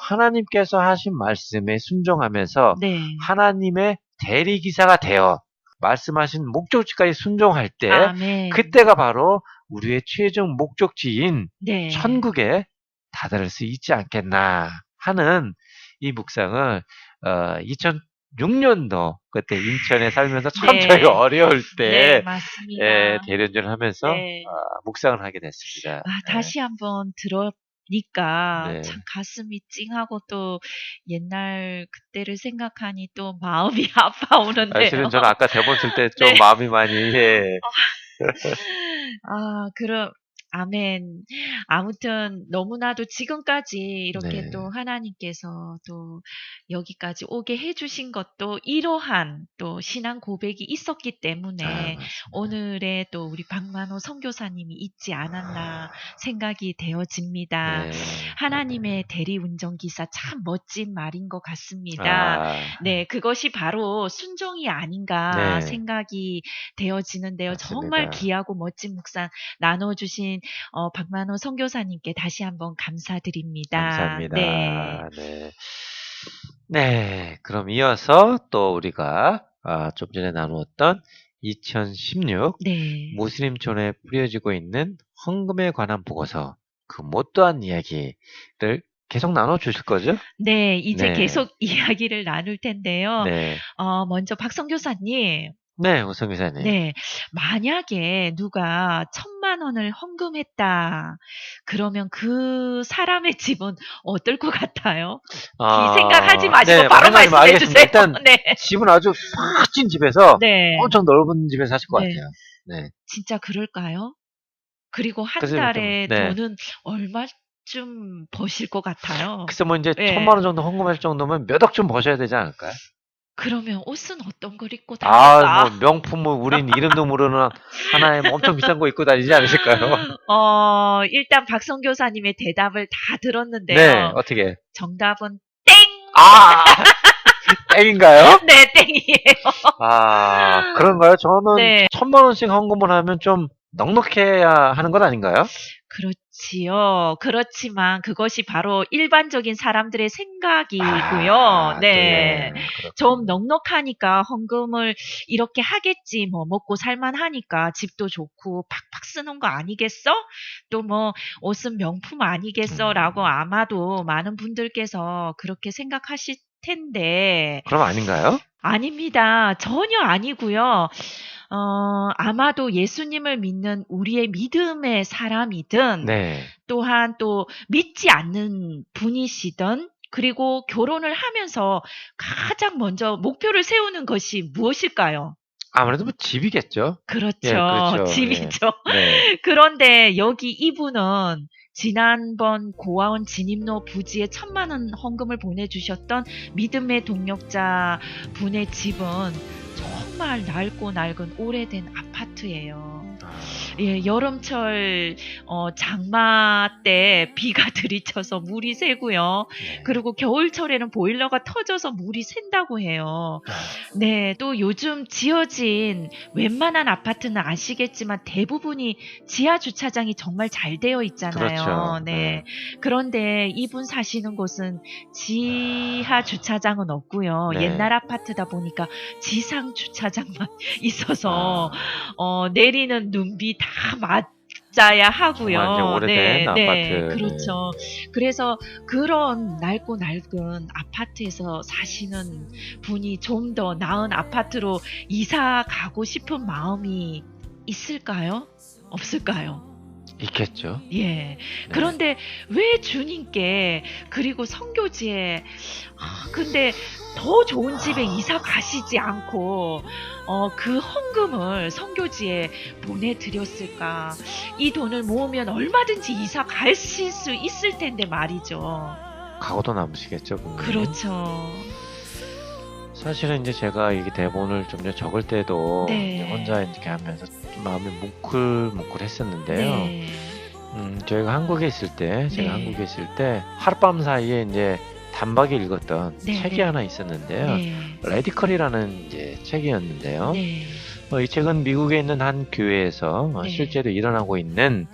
하나님께서 하신 말씀에 순종하면서 네. 하나님의 대리기사가 되어 말씀하신 목적지까지 순종할 때 아멘. 그때가 바로 우리의 최종 목적지인 네. 천국에 다다를 수 있지 않겠나 하는 이 묵상을 2006년도 그때 인천에 살면서 참 네. 저희가 어려울 네, 때 맞습니다. 예, 대리운전을 하면서 네. 묵상을 하게 됐습니다. 다시 한번 니까 네. 참 가슴이 찡하고 또 옛날 그때를 생각하니 또 마음이 아파오는데요. 사실은 저는 아까 대본 쓸 때 좀 네. 마음이 많이 예. 그럼 아멘. 아무튼 너무나도 지금까지 이렇게 네. 또 하나님께서 또 여기까지 오게 해주신 것도 이러한 또 신앙 고백이 있었기 때문에 맞습니다. 오늘의 또 우리 박만호 선교사님이 있지 않았나 생각이 되어집니다. 네. 하나님의 대리운전기사 참 멋진 말인 것 같습니다. 아, 네, 그것이 바로 순종이 아닌가 네. 생각이 되어지는데요. 맞습니다. 정말 귀하고 멋진 묵상 나눠주신 박만호 선교사님께 다시 한번 감사드립니다. 감사합니다. 네. 네. 네, 그럼 이어서 또 우리가 좀 전에 나누었던 2016 네. 무슬림촌에 뿌려지고 있는 헌금에 관한 보고서 그 못다한 이야기를 계속 나눠주실 거죠? 네, 이제 네. 계속 이야기를 나눌 텐데요. 네. 먼저 박 선교사님. 네, 우성 기사님. 네, 만약에 누가 1,000만 원을 헌금했다. 그러면 그 사람의 집은 어떨 것 같아요? 생각하지 마시고 네, 바로 말씀하지 말씀해 주세요. 알겠습니다. 일단 네, 집은 아주 팍찐 집에서 네, 엄청 넓은 집에서 사실 것 네. 같아요. 네. 진짜 그럴까요? 그리고 한 글쎄, 달에 네. 돈은 얼마쯤 버실 것 같아요? 글쎄 뭐 이제 네. 1,000만 원 정도 헌금할 정도면 몇 억 좀 버셔야 되지 않을까요? 그러면 옷은 어떤 걸 입고 다닐까? 뭐 명품을 우린 이름도 모르는 하나의 뭐 엄청 비싼 거 입고 다니지 않으실까요? 일단 박성 교사님의 대답을 다 들었는데요. 네, 어떻게? 정답은 땡! 아, 땡인가요? 네, 땡이에요. 그런가요? 저는 네. 1,000만 원씩 헌금을 하면 좀 넉넉해야 하는 건 아닌가요? 그렇지요. 그렇지만 그것이 바로 일반적인 사람들의 생각이고요. 네. 좀 넉넉하니까 헌금을 이렇게 하겠지. 뭐 먹고 살만하니까 집도 좋고 팍팍 쓰는 거 아니겠어? 또 뭐 옷은 명품 아니겠어? 라고 아마도 많은 분들께서 그렇게 생각하실 텐데 그럼 아닌가요? 아닙니다. 전혀 아니고요. 아마도 예수님을 믿는 우리의 믿음의 사람이든 네. 또한 또 믿지 않는 분이시든 그리고 결혼을 하면서 가장 먼저 목표를 세우는 것이 무엇일까요? 아무래도 뭐 집이겠죠. 그렇죠. 예, 그렇죠. 집이죠. 네. 그런데 여기 이분은 지난번 고아원 진입로 부지에 1,000만 원 헌금을 보내주셨던 믿음의 동력자 분의 집은 정말 낡고 낡은 오래된 아파트예요. 예, 여름철 장마 때 비가 들이쳐서 물이 새고요. 네. 그리고 겨울철에는 보일러가 터져서 물이 샌다고 해요. 네, 또 요즘 지어진 웬만한 아파트는 아시겠지만 대부분이 지하 주차장이 정말 잘 되어 있잖아요. 그렇죠. 네. 그런데 이분 사시는 곳은 지하 주차장은 없고요. 네. 옛날 아파트다 보니까 지상 주차장만 있어서 내리는 눈비 다 맞아야 하고요. 정말 이제 오래된 아파트. 그렇죠. 그래서 그런 낡고 낡은 아파트에서 사시는 분이 좀 더 나은 아파트로 이사 가고 싶은 마음이 있을까요? 없을까요? 있겠죠. 예. 네. 그런데 왜 주님께 그리고 선교지에 근데 더 좋은 집에 이사 가시지 않고 그 헌금을 선교지에 보내드렸을까? 이 돈을 모으면 얼마든지 이사 가실 수 있을 텐데 말이죠. 각오도 남으시겠죠. 분명히. 그렇죠. 사실은 이제 제가 이 대본을 좀 전에 적을 때도 네. 이제 혼자 이렇게 하면서 좀 마음이 뭉클뭉클했었는데요. 네. 저희가 한국에 있을 때, 제가 네. 한국에 있을 때 하룻밤 사이에 이제 단박에 읽었던 네, 책이 네. 하나 있었는데요. 네. 레디컬이라는 이제 책이었는데요. 네. 이 책은 미국에 있는 한 교회에서 네. 실제로 일어나고 있는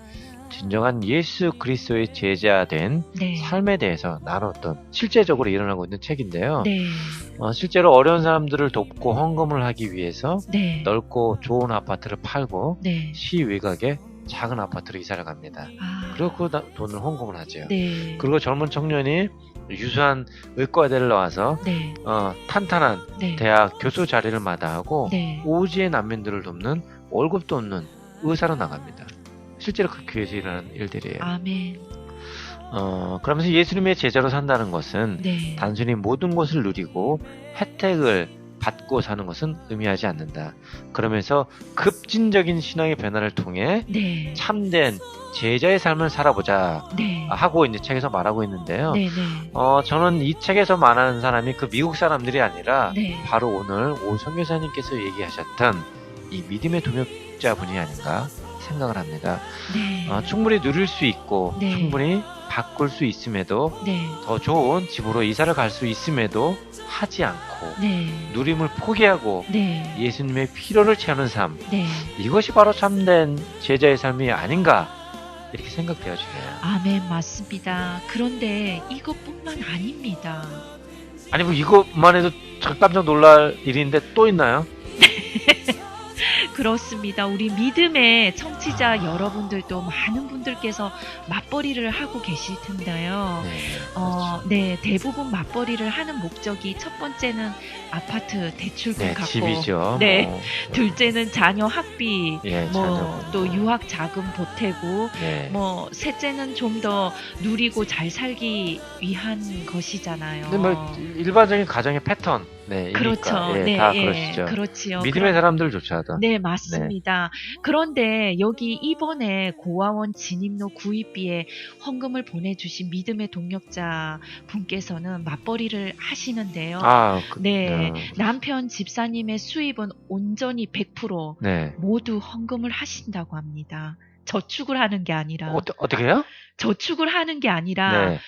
진정한 예수 그리스도의 제자된 네. 삶에 대해서 나눴던 실제적으로 일어나고 있는 책인데요. 네. 실제로 어려운 사람들을 돕고 헌금을 하기 위해서 네. 넓고 좋은 아파트를 팔고 네. 시 외곽에 작은 아파트로 이사를 갑니다. 그리고 그 돈을 헌금을 하죠. 네. 그리고 젊은 청년이 유수한 의과대를 나와서 네. 탄탄한 네. 대학 교수 자리를 마다하고 네. 오지의 난민들을 돕는 월급도 없는 의사로 나갑니다. 실제로 그 교회에서 일어나는 일들이에요. 아멘. 그러면서 예수님의 제자로 산다는 것은 네. 단순히 모든 것을 누리고 혜택을 받고 사는 것은 의미하지 않는다. 그러면서 급진적인 신앙의 변화를 통해 네. 참된 제자의 삶을 살아보자 네. 하고 이제 책에서 말하고 있는데요. 네. 네. 저는 이 책에서 말하는 사람이 그 미국 사람들이 아니라 네. 바로 오늘 오 선교사님께서 얘기하셨던 이 믿음의 동역자분이 아닌가 생각을 합니다. 네. 충분히 누릴 수 있고 네. 충분히 바꿀 수 있음에도 네. 더 좋은 집으로 이사를 갈 수 있음에도 하지 않고 네. 누림을 포기하고 네. 예수님의 필요를 채우는 삶, 네. 이것이 바로 참된 제자의 삶이 아닌가 이렇게 생각되어지네요. 아멘, 맞습니다. 그런데 이것뿐만 아닙니다. 아니 뭐 이것만 해도 깜짝 놀랄 일인데 또 있나요? 그렇습니다. 우리 믿음의 청취자 여러분들도 많은 분들께서 맞벌이를 하고 계실 텐데요. 네, 그렇죠. 네, 대부분 맞벌이를 하는 목적이 첫 번째는 아파트 대출금 네, 갚고, 집이죠. 네, 뭐, 둘째는 자녀 학비, 예, 뭐 자녀 또 공부. 유학 자금 보태고, 네. 뭐 셋째는 좀 더 누리고 잘 살기 위한 것이잖아요. 근데 뭐 일반적인 가정의 패턴, 네, 그렇죠. 예, 네, 다 예, 그러시죠. 그렇지요. 믿음의 사람들조차도. 네, 맞습니다. 그런데 여기 이번에 고아원 진입로 구입비에 헌금을 보내주신 믿음의 동역자 분께서는 맞벌이를 하시는데요. 네, 남편 집사님의 수입은 온전히 100% 네. 모두 헌금을 하신다고 합니다. 저축을 하는 게 아니라, 어떻게 해요? 저축을 하는 게 아니라 네.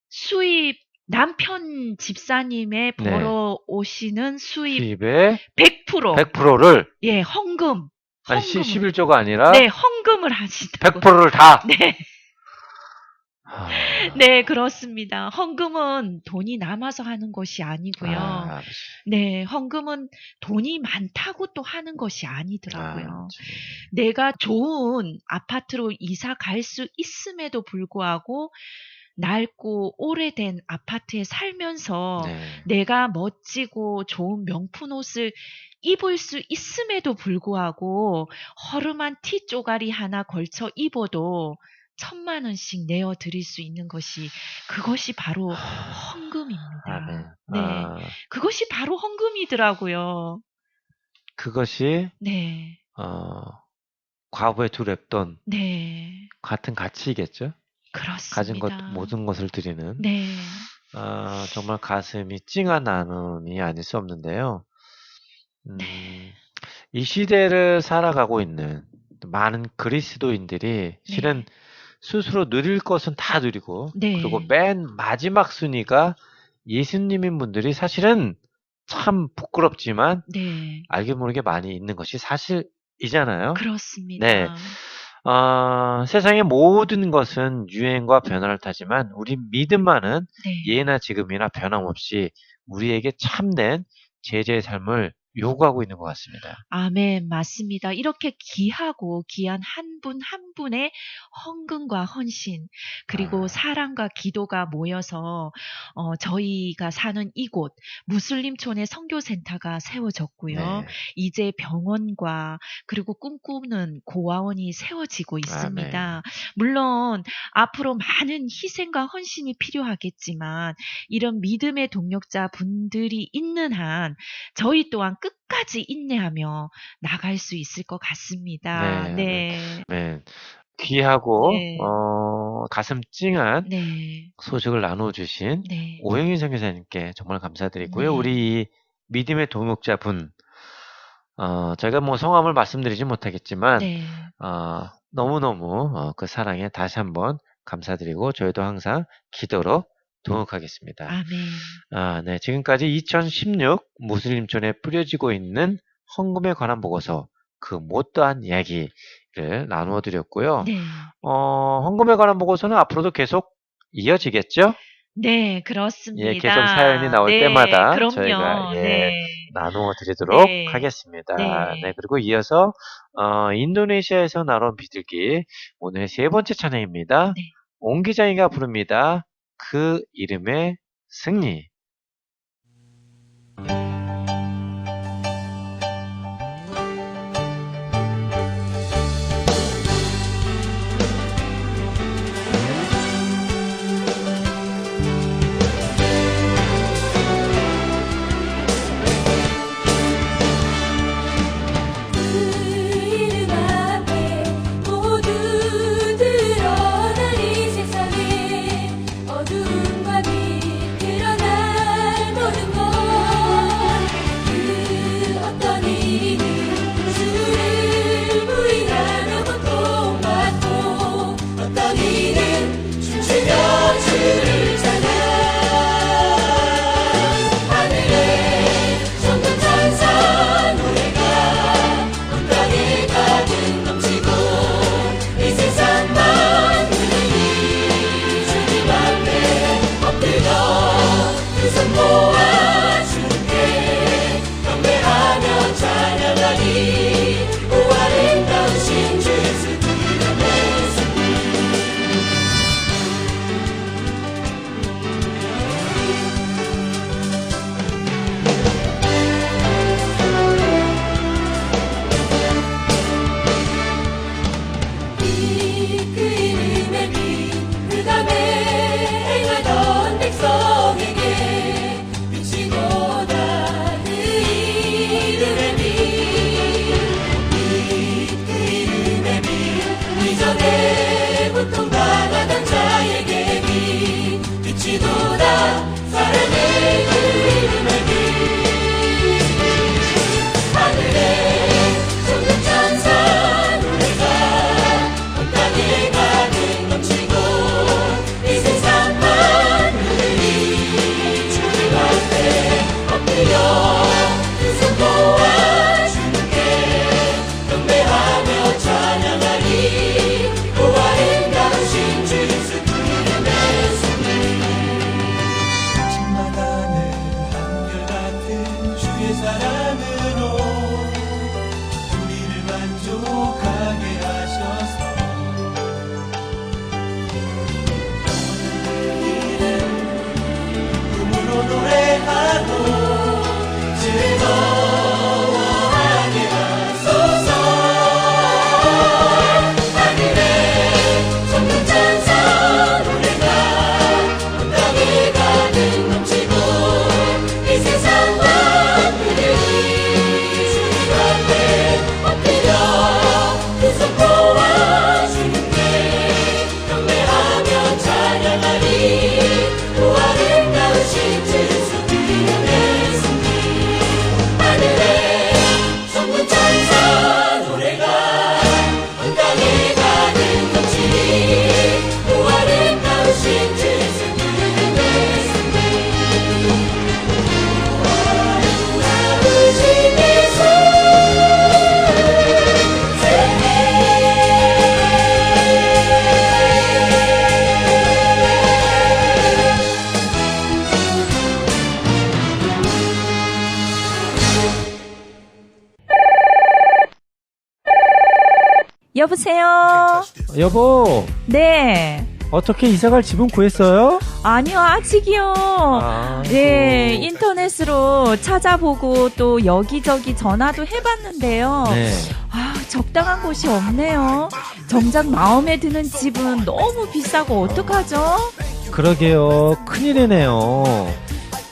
수입, 남편 집사님의 네. 벌어 오시는 수입 수입의 100%, 100%를 예, 헌금. 아니 헌금을. 11조가 아니라 네, 헌금을 하신다고. 100%를 다. 네, 아, 네, 그렇습니다. 헌금은 돈이 남아서 하는 것이 아니고요. 아, 네, 헌금은 돈이 많다고 또 하는 것이 아니더라고요. 참. 내가 좋은 아파트로 이사 갈 수 있음에도 불구하고 낡고 오래된 아파트에 살면서 네. 내가 멋지고 좋은 명품 옷을 입을 수 있음에도 불구하고 허름한 티 쪼가리 하나 걸쳐 입어도 1,000만 원씩 내어 드릴 수 있는 것이 그것이 바로 헌금입니다. 네. 네, 그것이 바로 헌금이더라고요. 그것이 네, 과부의 두 랩돈 네, 같은 가치이겠죠. 그렇습니다. 가진 것 모든 것을 드리는. 네, 정말 가슴이 찡한 나눔이 아닐 수 없는데요. 이 시대를 살아가고 있는 많은 그리스도인들이 실은 스스로 누릴 것은 다 누리고 네. 그리고 맨 마지막 순위가 예수님인 분들이 사실은 참 부끄럽지만 네, 알게 모르게 많이 있는 것이 사실이잖아요. 그렇습니다. 네. 세상의 모든 것은 유행과 변화를 타지만 우리 믿음만은 네. 예나 지금이나 변함없이 우리에게 참된 제자의 삶을 요구하고 있는 것 같습니다. 아멘, 맞습니다. 이렇게 귀하고 귀한 한 분 한 분의 헌금과 헌신, 그리고 사랑과 기도가 모여서 저희가 사는 이곳 무슬림촌의 선교센터가 세워졌고요. 네. 이제 병원과 그리고 꿈꾸는 고아원이 세워지고 있습니다. 물론 앞으로 많은 희생과 헌신이 필요하겠지만 이런 믿음의 동역자 분들이 있는 한 저희 또한 끝까지 인내하며 나갈 수 있을 것 같습니다. 네. 귀하고 네. 가슴 찡한 네. 소식을 나눠주신 네. 오영인 선교사님께 정말 감사드리고요. 네. 우리 이 믿음의 동역자분, 제가 뭐 성함을 말씀드리지 못하겠지만 네. 너무너무 그 사랑에 다시 한번 감사드리고 저희도 항상 기도로 동역하겠습니다. 아멘. 네. 지금까지 2016 무슬림촌에 뿌려지고 있는 헌금에 관한 보고서 그 못다한 이야기를 나누어 드렸고요. 네. 헌금에 관한 보고서는 앞으로도 계속 이어지겠죠? 네, 그렇습니다. 예, 계속 사연이 나올 네, 때마다 그럼요. 저희가 네. 나누어 드리도록 네. 하겠습니다. 네. 네, 그리고 이어서 인도네시아에서 나온 비둘기 오늘의 세 번째 찬양입니다. 네. 옹 기장이가 부릅니다. 그 이름의 승리. 백성에게 비치고다 그 이름의 빛 그 이름의 빛 이전에 고통당하던 자에게 빛이도다 사랑의 그 이름의 빛 하늘에 솟는 찬사 노래가 온 땅에 가득 넘치고 이 세상 만물이 주님 앞에 엎드려 두 손 모아 주님께 경배하며 찬양하리 오 아름다우신 주 예수 그 이름의 승리 아침마다는 한결같은 주의 사랑으로 우리를 만족하게 하셔서 꿈으로 노래하고 즐거워하게 하소서 하늘에 솟는 찬사 노래가 온 땅에 가득 넘치고 이 세상 만물이 주님 앞에 엎드려 두 손 모아 주님께 경배하며 찬양하리 오 아름다우신 주 예수 그 이름의 승리 하늘에 솟는 찬사 노래가 온 땅에 가득 넘치니 오 아름다우신 주 예수 그 이름의 승리 아름다우신 예수 여보세요? 여보, 네. 어떻게 이사갈 집은 구했어요? 아니요, 아직이요. 네, 또- 인터넷으로 찾아보고 또 여기저기 전화도 해봤는데요. 네. 아, 적당한 곳이 없네요. 정작 마음에 드는 집은 너무 비싸고 어떡하죠? 그러게요. 큰일이네요.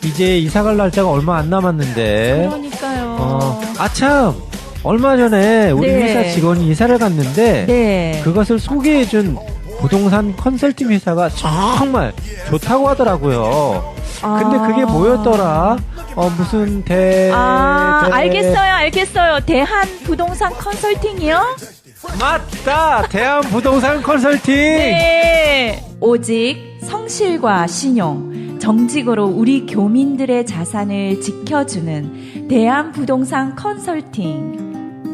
이제 이사갈 날짜가 얼마 안 남았는데. 그러니까요. 아참! 얼마 전에 우리 네. 회사 직원이 이사를 갔는데, 네. 그것을 소개해준 부동산 컨설팅 회사가 정말 좋다고 하더라고요. 근데 그게 뭐였더라? 무슨 알겠어요. 대한 부동산 컨설팅이요? 맞다! 대한부동산 컨설팅! 네. 오직 성실과 신용, 정직으로 우리 교민들의 자산을 지켜주는 대한부동산 컨설팅.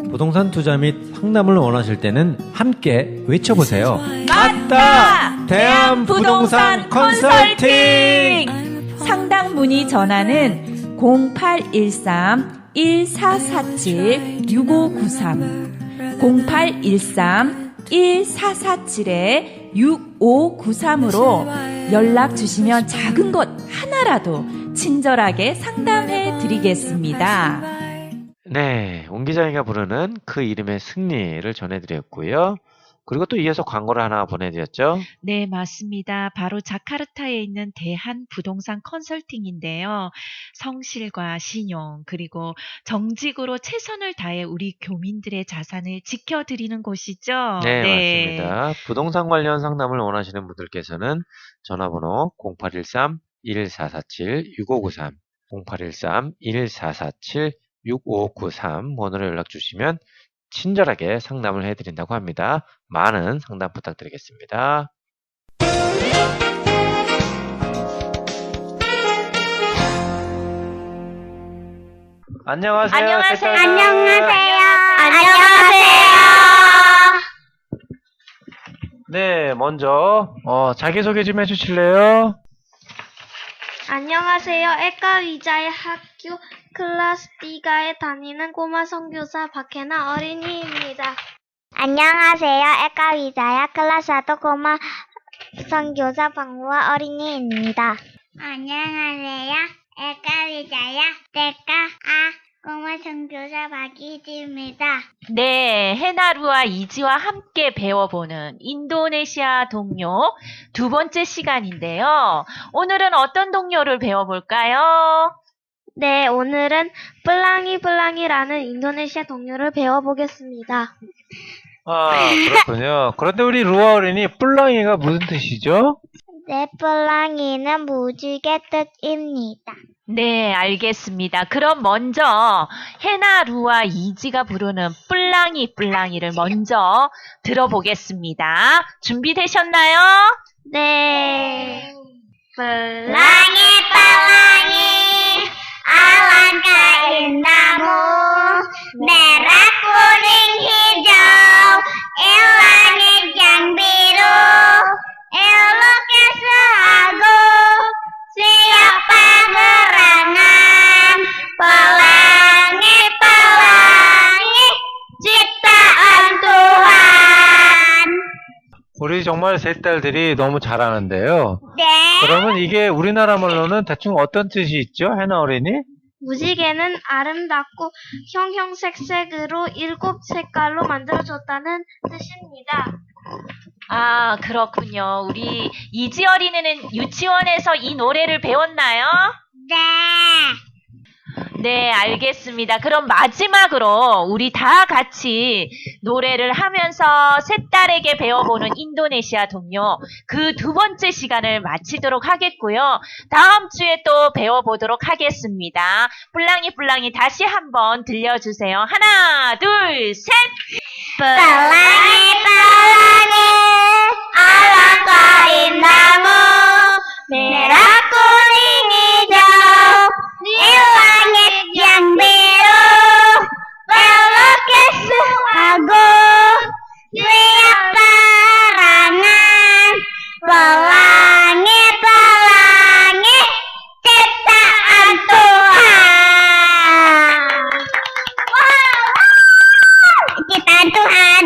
부동산 투자 및 상담을 원하실 때는 함께 외쳐보세요. 맞다! 대한부동산 컨설팅! 상담 문의 전화는 0813-1447-6593 0813-1447-6593으로 연락 주시면 작은 것 하나라도 친절하게 상담해 드리겠습니다. 네, 옹 기자이가 부르는 그 이름의 승리를 전해드렸고요. 그리고 또 이어서 광고를 하나 보내드렸죠. 네, 맞습니다. 바로 자카르타에 있는 대한 부동산 컨설팅인데요. 성실과 신용, 그리고 정직으로 최선을 다해 우리 교민들의 자산을 지켜드리는 곳이죠. 네, 맞습니다. 부동산 관련 상담을 원하시는 분들께서는 전화번호 0813-1447-6593, 0813-1447-6593 번호로 연락 주시면 친절하게 상담을 해드린다고 합니다. 많은 상담 부탁드리겠습니다. 안녕하세요. 안녕하세요. 네, 먼저 자기소개 좀 해주실래요? 안녕하세요. 에카위자의 학교 클래스 B가에 다니는 꼬마 선교사 박혜나 어린이입니다. 안녕하세요. 에카위자의 클래스 4 꼬마 선교사 방우아 어린이입니다. 안녕하세요. 에카위자의 데카 꼬마 선교사 박이지입니다. 네, 해나루와 이지와 함께 배워보는 인도네시아 동요 두 번째 시간인데요. 오늘은 어떤 동요를 배워볼까요? 네, 오늘은 플랑이라는 인도네시아 동요를 배워보겠습니다. 아, 그렇군요. 그런데 우리 루아 어린이 뿔랑이가 무슨 뜻이죠? 네, 플랑이는 무지개 뜻입니다. 네, 알겠습니다. 그럼 먼저 해나루와 이지가 부르는 뿔랑이를 먼저 들어보겠습니다. 준비되셨나요? 네. 플랑이 alangkah indahmu merah kuning hijau langit yang biru eloknya seagu siapa gerangan pelangi ciptaan Tuhan. 우리 정말 세 딸들이 너무 잘하는데요. 네. 그러면 이게 우리나라 말로는 대충 어떤 뜻이 있죠? 해나 어린이? 무지개는 아름답고 형형색색으로 7색깔로 만들어졌다는 뜻입니다. 아, 그렇군요. 우리 이지 어린이는 유치원에서 이 노래를 배웠나요? 네. 네, 알겠습니다. 그럼 마지막으로 우리 다 같이 노래를 하면서 세 딸에게 배워보는 인도네시아 동요 그 두 번째 시간을 마치도록 하겠고요. 다음 주에 또 배워보도록 하겠습니다. 뿔랑이 다시 한번 들려주세요. 하나, 둘, 셋! Pelangi alangkah indahmu merah kuning hijau di langit yang biru pelukis seagu siap perangan pelangi ciptaan Tuhan. Ciptaan Tuhan.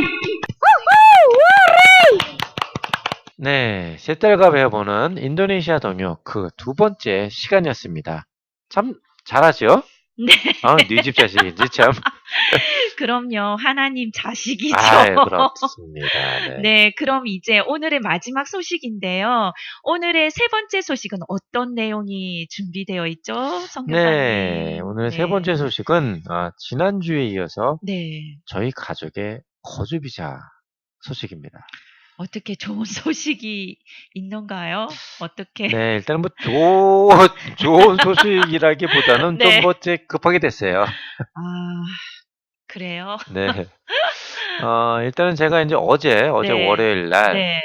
네, 세 딸과 배워보는 인도네시아 동요 그 두 번째 시간이었습니다. 참 잘하죠? 네. 아, 네 집 자식인지 참. 그럼요. 하나님 자식이죠. 아유, 그렇습니다. 네. 네, 그럼 이제 오늘의 마지막 소식인데요. 오늘의 세 번째 소식은 어떤 내용이 준비되어 있죠, 성교사님? 네, 오늘 세 번째 소식은 지난주에 이어서 네, 저희 가족의 거주비자 소식입니다. 어떻게 좋은 소식이 있는가요? 어떻게? 네, 일단 뭐 좋은 소식이라기보다는 네. 좀 급하게 됐어요. 아, 그래요? 네. 일단은 제가 이제 어제 네. 월요일 날 네.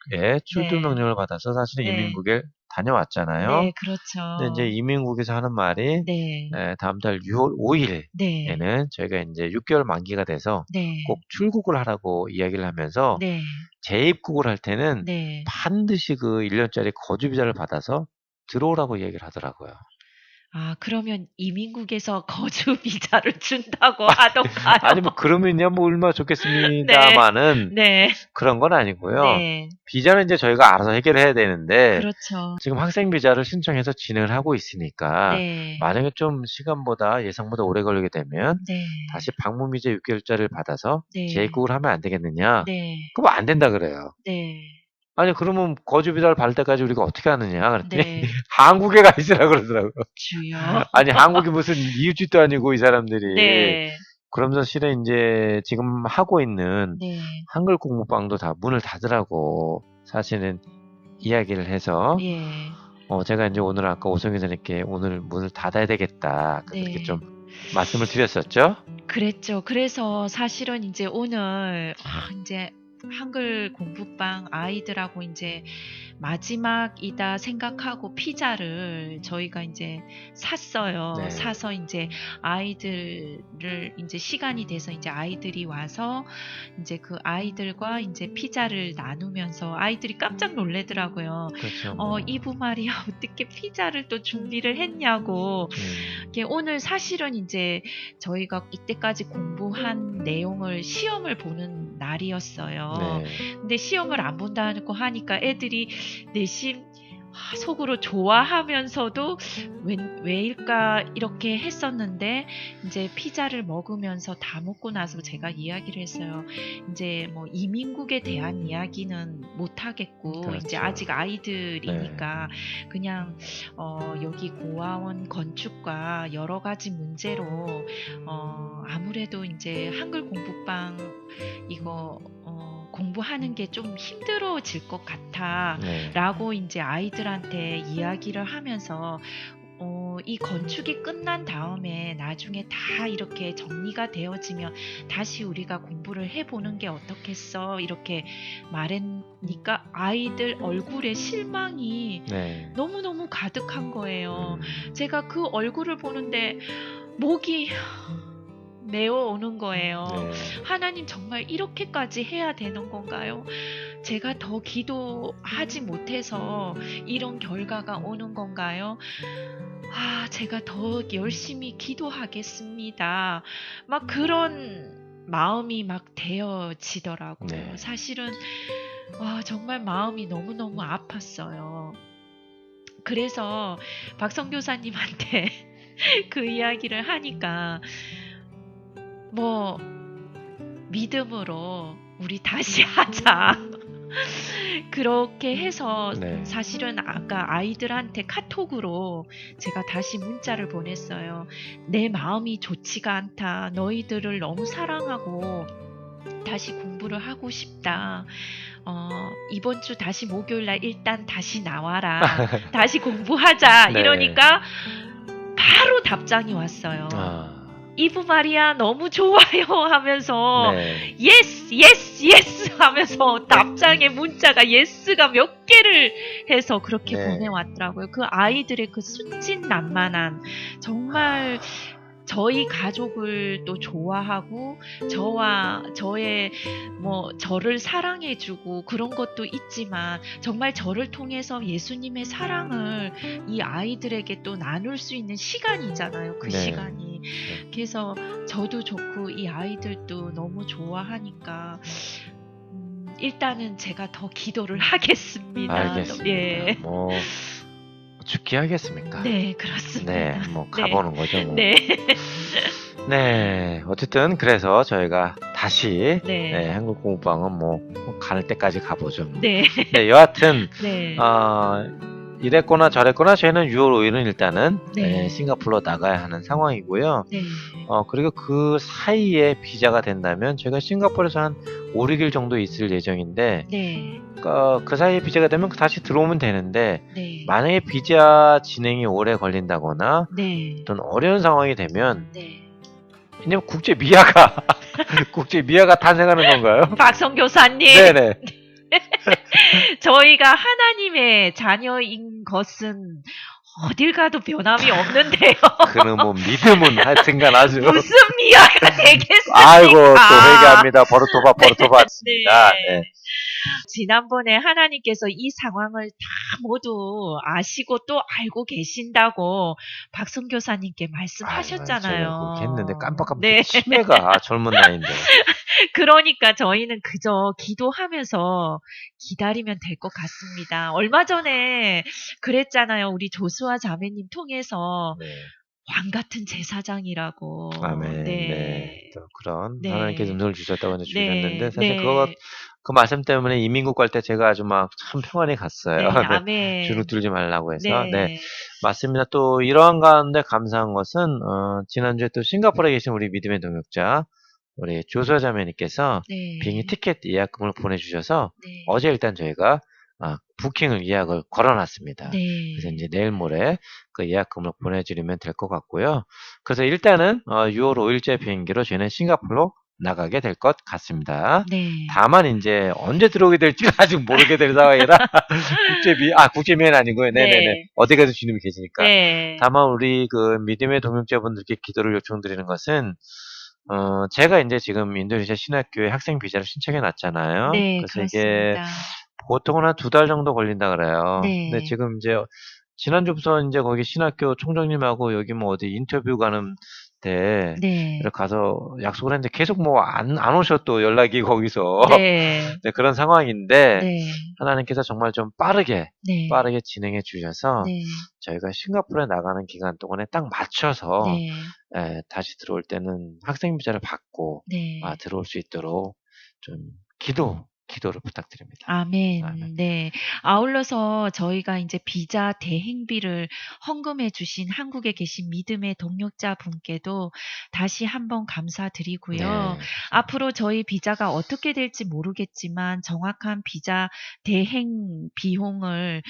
이민국에 출두 네. 명령을 받아서 사실은 네. 이민국에 다녀왔잖아요. 네, 그렇죠. 근데 이제 이민국에서 하는 말이 네, 다음 달 6월 5일에는 네, 저희가 이제 6개월 만기가 돼서 네, 꼭 출국을 하라고 이야기를 하면서 네, 재입국을 할 때는 네. 반드시 그 1년짜리 거주비자를 받아서 들어오라고 이야기를 하더라고요. 아, 그러면 이민국에서 거주 비자를 준다고 하던가요? 아니 뭐 그러면야 뭐 얼마나 좋겠습니다만은 네, 그런 건 아니고요. 네, 비자는 이제 저희가 알아서 해결해야 되는데 그렇죠. 지금 학생 비자를 신청해서 진행을 하고 있으니까 네, 만약에 좀 시간보다 예상보다 오래 걸리게 되면 네, 다시 방문 비자 6개월짜리를 받아서 네. 재입국을 하면 안 되겠느냐? 네, 그럼 안 된다 그래요. 네, 아니 그러면 거주 비자를 받을 때까지 우리가 어떻게 하느냐? 그랬더니 네, 한국에 가 있으라 그러더라고요. 주요. 아니 한국이 무슨 이웃집도 아니고 이 사람들이. 네, 그러면서 실은 이제 지금 하고 있는 네, 한글 공부방도 다 문을 닫으라고 사실은 이야기를 해서 예, 제가 이제 오늘 아까 오성희 선생님께 오늘 문을 닫아야 되겠다 그렇게 네. 좀 말씀을 드렸었죠. 그랬죠. 그래서 사실은 이제 오늘 이제 한글 공부방 아이들하고 이제 마지막이다 생각하고 피자를 저희가 이제 샀어요. 네. 사서 이제 아이들을 이제 시간이 돼서 이제 아이들이 와서 이제 그 아이들과 이제 피자를 나누면서 아이들이 깜짝 놀래더라고요. 그렇죠. 이부 말이야 어떻게 피자를 또 준비를 했냐고. 이게 오늘 사실은 이제 저희가 이때까지 공부한 내용을 시험을 보는 날이었어요. 네. 근데 시험을 안 본다고 하니까 애들이 내심 속으로 좋아하면서도 왜일까 이렇게 했었는데 이제 피자를 먹으면서 다 먹고 나서 제가 이야기를 했어요. 이제 뭐 이민국에 대한 이야기는 못 하겠고 그렇죠. 이제 아직 아이들이니까 그냥 여기 고아원 건축과 여러 가지 문제로 아무래도 이제 한글 공부방 이거 공부하는 게 좀 힘들어질 것 같아. 네. 라고 이제 아이들한테 이야기를 하면서 이 건축이 끝난 다음에 나중에 다 이렇게 정리가 되어지면 다시 우리가 공부를 해보는 게 어떻겠어 이렇게 말했니까 아이들 얼굴에 실망이 네. 너무너무 가득한 거예요. 음. 제가 그 얼굴을 보는데 목이 메어오는 거예요. 네. 하나님 정말 이렇게까지 해야 되는 건가요? 제가 더 기도하지 못해서 이런 결과가 오는 건가요? 제가 더 열심히 기도하겠습니다. 막 그런 마음이 막 되어지더라고요. 네. 사실은 정말 마음이 너무너무 아팠어요. 그래서 박성 교사님한테 그 이야기를 하니까 뭐 믿음으로 우리 다시 하자. 그렇게 해서 네. 사실은 아까 아이들한테 카톡으로 제가 다시 문자를 보냈어요. 내 마음이 좋지가 않다. 너희들을 너무 사랑하고 다시 공부를 하고 싶다. 이번 주 다시 목요일날 일단 다시 나와라. 다시 공부하자. 네. 이러니까 바로 답장이 왔어요. 이브 마리아 너무 좋아요 하면서 네. 예스 예스 예스 하면서 답장에 문자가 예스가 몇 개를 해서 그렇게 네. 보내왔더라고요. 그 아이들의 그 순진난만한 정말 저희 가족을 또 좋아하고 저와 저의 저를 사랑해주고 그런 것도 있지만 정말 저를 통해서 예수님의 사랑을 이 아이들에게 또 나눌 수 있는 시간이잖아요. 그 네. 시간이. 그래서 저도 좋고 이 아이들도 너무 좋아하니까 일단은 제가 더 기도를 하겠습니다. 알겠습니다. 예. 뭐 죽기 하겠습니까? 네, 그렇습니다. 네, 뭐 가보는 거죠. 뭐. 네. 네, 어쨌든 그래서 저희가 다시 네. 네, 한국 공부방은 뭐 가는 때까지 가보죠. 뭐. 네. 네, 여하튼 네. 이랬거나 저랬거나 저희는 6월 5일은 일단은 네. 싱가포르로 나가야 하는 상황이고요. 네. 그리고 그 사이에 비자가 된다면 저희가 싱가포르에서 한 5, 6일 정도 있을 예정인데 네. 그 사이에 비자가 되면 다시 들어오면 되는데 네. 만약에 비자 진행이 오래 걸린다거나 네. 어떤 어려운 상황이 되면 네. 왜냐면 국제 미아가 국제 미아가 탄생하는 건가요? 박성 교사님, 네네. 저희가 하나님의 자녀인 것은 어딜 가도 변함이 없는데요. 그는 뭐 믿음은 하여튼간 아주 무슨 미아가 되겠습니까? 아이고 또 회개합니다. 버릇토바 버릇토바. 네. 네. 지난번에 하나님께서 이 상황을 다 모두 아시고 또 알고 계신다고 박성 교사님께 말씀하셨잖아요. 그렇게 했는데 깜빡깜빡 네. 치매가 젊은 나이인데. 그러니까 저희는 그저 기도하면서 기다리면 될 것 같습니다. 얼마 전에 그랬잖아요. 우리 조수아 자매님 통해서 네. 왕 같은 제사장이라고. 아멘. 네. 네. 또 그런 네. 하나님께서 음성을 주셨다고 네. 주셨는데 사실 네. 그 말씀 때문에 이민국 갈 때 제가 아주 막 참 평안히 갔어요. 네. 네. 아멘. 주눅 들지 말라고 해서. 네. 네. 맞습니다. 또 이러한 가운데 감사한 것은 지난주에 또 싱가포르에 계신 우리 믿음의 동역자 우리 조수아 자매님께서 네. 비행기 티켓 예약금을 보내주셔서 네. 어제 일단 저희가 부킹을 예약을 걸어놨습니다. 네. 그래서 이제 내일 모레 그 예약금을 보내드리면 될 것 같고요. 그래서 일단은 6월 5일째 비행기로 저희는 싱가포르로 나가게 될 것 같습니다. 네. 다만 이제 언제 들어오게 될지는 아직 모르게 될 상황이라 국제비행은 아니고요. 네네네. 네. 어디 가도 주님이 계시니까. 네. 다만 우리 그 믿음의 동역자분들께 기도를 요청드리는 것은 제가 이제 지금 인도네시아 신학교에 학생 비자를 신청해 놨잖아요. 네, 그래서 이게 그렇습니다. 보통은 한 2달 정도 걸린다 그래요. 네. 근데 지금 이제 지난주부터 이제 거기 신학교 총장님하고 여기 뭐 어디 인터뷰 가는 때 네. 가서 약속을 했는데 계속 뭐 안 오셔 또 연락이 거기서 네. 네, 그런 상황인데 네. 하나님께서 정말 좀 빠르게 네. 진행해 주셔서 네. 저희가 싱가포르에 나가는 기간 동안에 딱 맞춰서 네. 다시 들어올 때는 학생 비자를 받고 네. 들어올 수 있도록 좀 기도를 부탁드립니다. 아멘. 아멘. 네. 아울러서 저희가 이제 비자 대행비를 헌금해 주신 한국에 계신 믿음의 동역자 분께도 다시 한번 감사드리고요. 네. 앞으로 저희 비자가 어떻게 될지 모르겠지만 정확한 비자 대행 비용을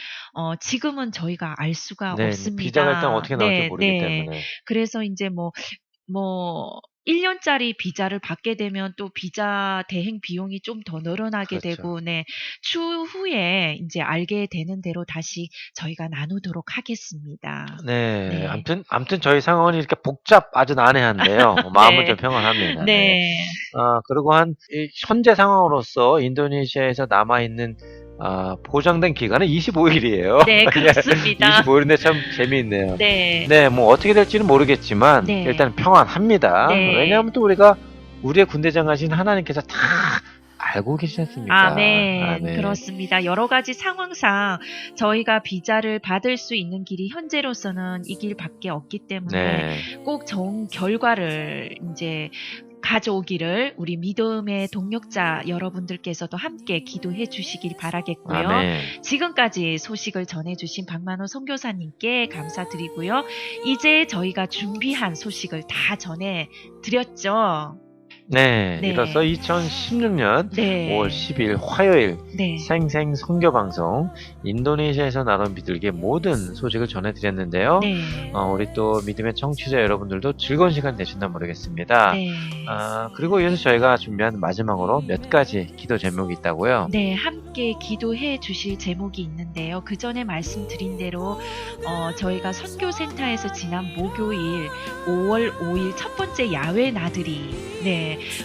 지금은 저희가 알 수가 네, 없습니다. 비자가 일단 어떻게 나올지 네, 모르기 네. 때문에. 그래서 이제 뭐 1년짜리 비자를 받게 되면 또 비자 대행 비용이 좀 더 늘어나게 그렇죠. 되고, 네. 추후에 이제 알게 되는 대로 다시 저희가 나누도록 하겠습니다. 네, 네. 아무튼 저희 상황은 이렇게 아주 난해한데요. 마음은 네. 좀 평안합니다. 네. 그리고 현재 상황으로서 인도네시아에서 남아있는 보장된 기간은 25일이에요. 네, 그렇습니다. 25일인데 참 재미있네요. 네. 네, 뭐 어떻게 될지는 모르겠지만 네. 일단 평안합니다. 네. 왜냐하면 또 우리의 군대장하신 하나님께서 다 알고 계시지 않습니까? 아멘. 그렇습니다. 여러 가지 상황상 저희가 비자를 받을 수 있는 길이 현재로서는 이 길밖에 없기 때문에 네. 꼭 좋은 결과를 이제 가져오기를 우리 믿음의 동역자 여러분들께서도 함께 기도해 주시길 바라겠고요. 아멘. 지금까지 소식을 전해주신 박만호 선교사님께 감사드리고요. 이제 저희가 준비한 소식을 다 전해드렸죠. 네, 네. 이로써 2016년 네. 5월 10일 화요일 네. 생생 선교방송 인도네시아에서 나온 비둘기의 모든 소식을 전해드렸는데요. 네. 우리 또 믿음의 청취자 여러분들도 즐거운 시간 되셨나 모르겠습니다. 네. 그리고 이어서 저희가 준비한 마지막으로 몇 가지 기도 제목이 있다고요. 네, 함께 기도해 주실 제목이 있는데요. 그 전에 말씀드린 대로 저희가 선교센터에서 지난 목요일 5월 5일 첫 번째 야외 나들이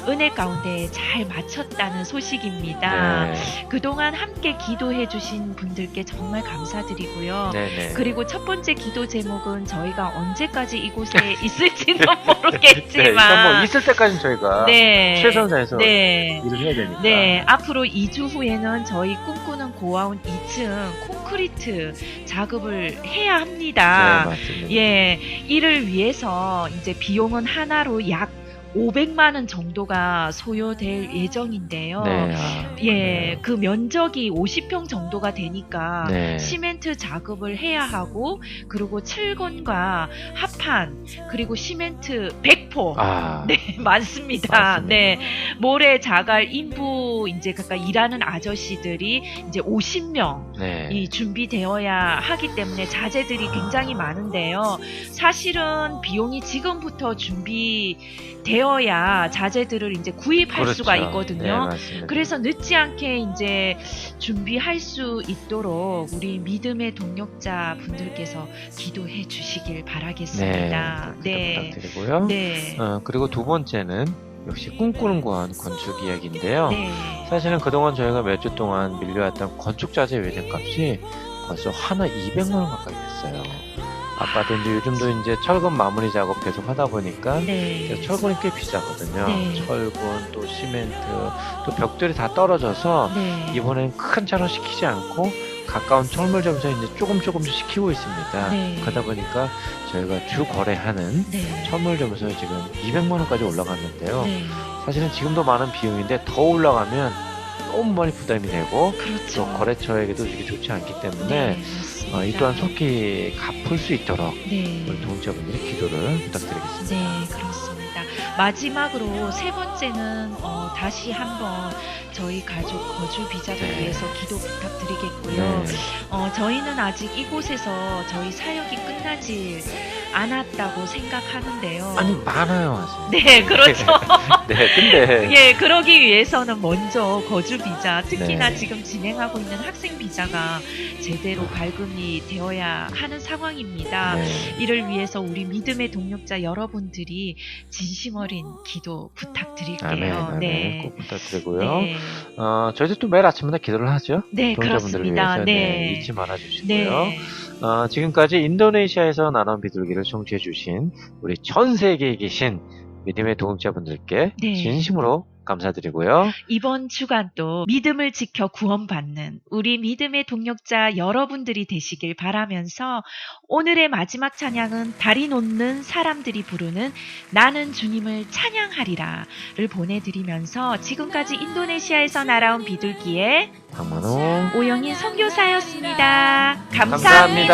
은혜 가운데 잘 마쳤다는 소식입니다. 네. 그동안 함께 기도해 주신 분들께 정말 감사드리고요. 네네. 그리고 첫 번째 기도 제목은 저희가 언제까지 이곳에 있을지는 네, 일단 모르겠지만 뭐 있을 때까지는 저희가 네. 최선을 다해서 네. 일을 해야 되니까. 네, 앞으로 2주 후에는 저희 꿈꾸는 고아원 2층 콘크리트 작업을 해야 합니다. 네, 맞습니다. 예, 이를 위해서 이제 비용은 하나로 약 500만 원 정도가 소요될 예정인데요. 네, 예, 그 면적이 50평 정도가 되니까 네. 시멘트 작업을 해야 하고, 그리고 철근과 합판, 그리고 시멘트 100포. 네, 많습니다. 네, 모래, 자갈, 인부, 이제 그러니까 일하는 아저씨들이 이제 50명 네. 이 준비되어야 하기 때문에 자재들이 굉장히 많은데요. 사실은 비용이 지금부터 준비되어야 자재들을 이제 구입할 그렇죠. 수가 있거든요. 네, 맞습니다. 그래서 늦지 않게 이제 준비할 수 있도록 우리 믿음의 동역자 분들께서 기도해 주시길 바라겠습니다. 네, 부탁드리고요. 네. 그리고 두 번째는 역시 꿈꾸는 고아원 건축 이야기인데요. 네. 사실은 그동안 저희가 몇 주 동안 밀려왔던 건축 자재 외대값이 벌써 하나 200만 원 가까이 됐어요. 아빠도 이제 요즘도 이제 철근 마무리 작업 계속 하다 보니까 네. 철근이 꽤 비싸거든요. 네. 철근 또 시멘트 또 벽들이 다 떨어져서 네. 이번엔 큰 차로 시키지 않고 가까운 철물점에서 이제 조금씩 시키고 있습니다. 네. 그러다 보니까 저희가 주 거래하는 네. 철물점에서 지금 200만 원까지 올라갔는데요. 네. 사실은 지금도 많은 비용인데 더 올라가면 너무 많이 부담이 되고 그렇죠. 또 거래처에게도 이게 좋지 않기 때문에 네, 맞습니다. 이 또한 속히 갚을 수 있도록 네. 우리 동역자분들의 기도를 부탁드리겠습니다. 네, 그렇습니다. 마지막으로 세 번째는 다시 한번 저희 가족 거주 비자를 네. 위해서 기도 부탁드리겠고요. 네. 저희는 아직 이곳에서 저희 사역이 끝나지 않았다고 생각하는데요. 아니 많아요 아직. 네, 그렇죠. 네, 근데 예, 그러기 위해서는 먼저 거주 비자, 특히나 네. 지금 진행하고 있는 학생 비자가 제대로 발급이 되어야 하는 상황입니다. 네. 이를 위해서 우리 믿음의 동역자 여러분들이 진심 어린 기도 부탁드릴게요. 아멘, 네. 꼭 부탁드리고요. 네. 저희도 또 매일 아침마다 기도를 하죠. 네, 동역자분들을 그렇습니다. 위해서 네. 잊지 말아주시고요. 네. 지금까지 인도네시아에서 나눠 비둘기를 청취해주신 우리 전 세계에 계신 믿음의 동역자분들께 네. 진심으로 감사드리고요. 이번 주간도 믿음을 지켜 구원받는 우리 믿음의 동역자 여러분들이 되시길 바라면서 오늘의 마지막 찬양은 다리 놓는 사람들이 부르는 나는 주님을 찬양하리라를 보내드리면서 지금까지 인도네시아에서 날아온 비둘기의 박만호 오영인 선교사였습니다. 감사합니다.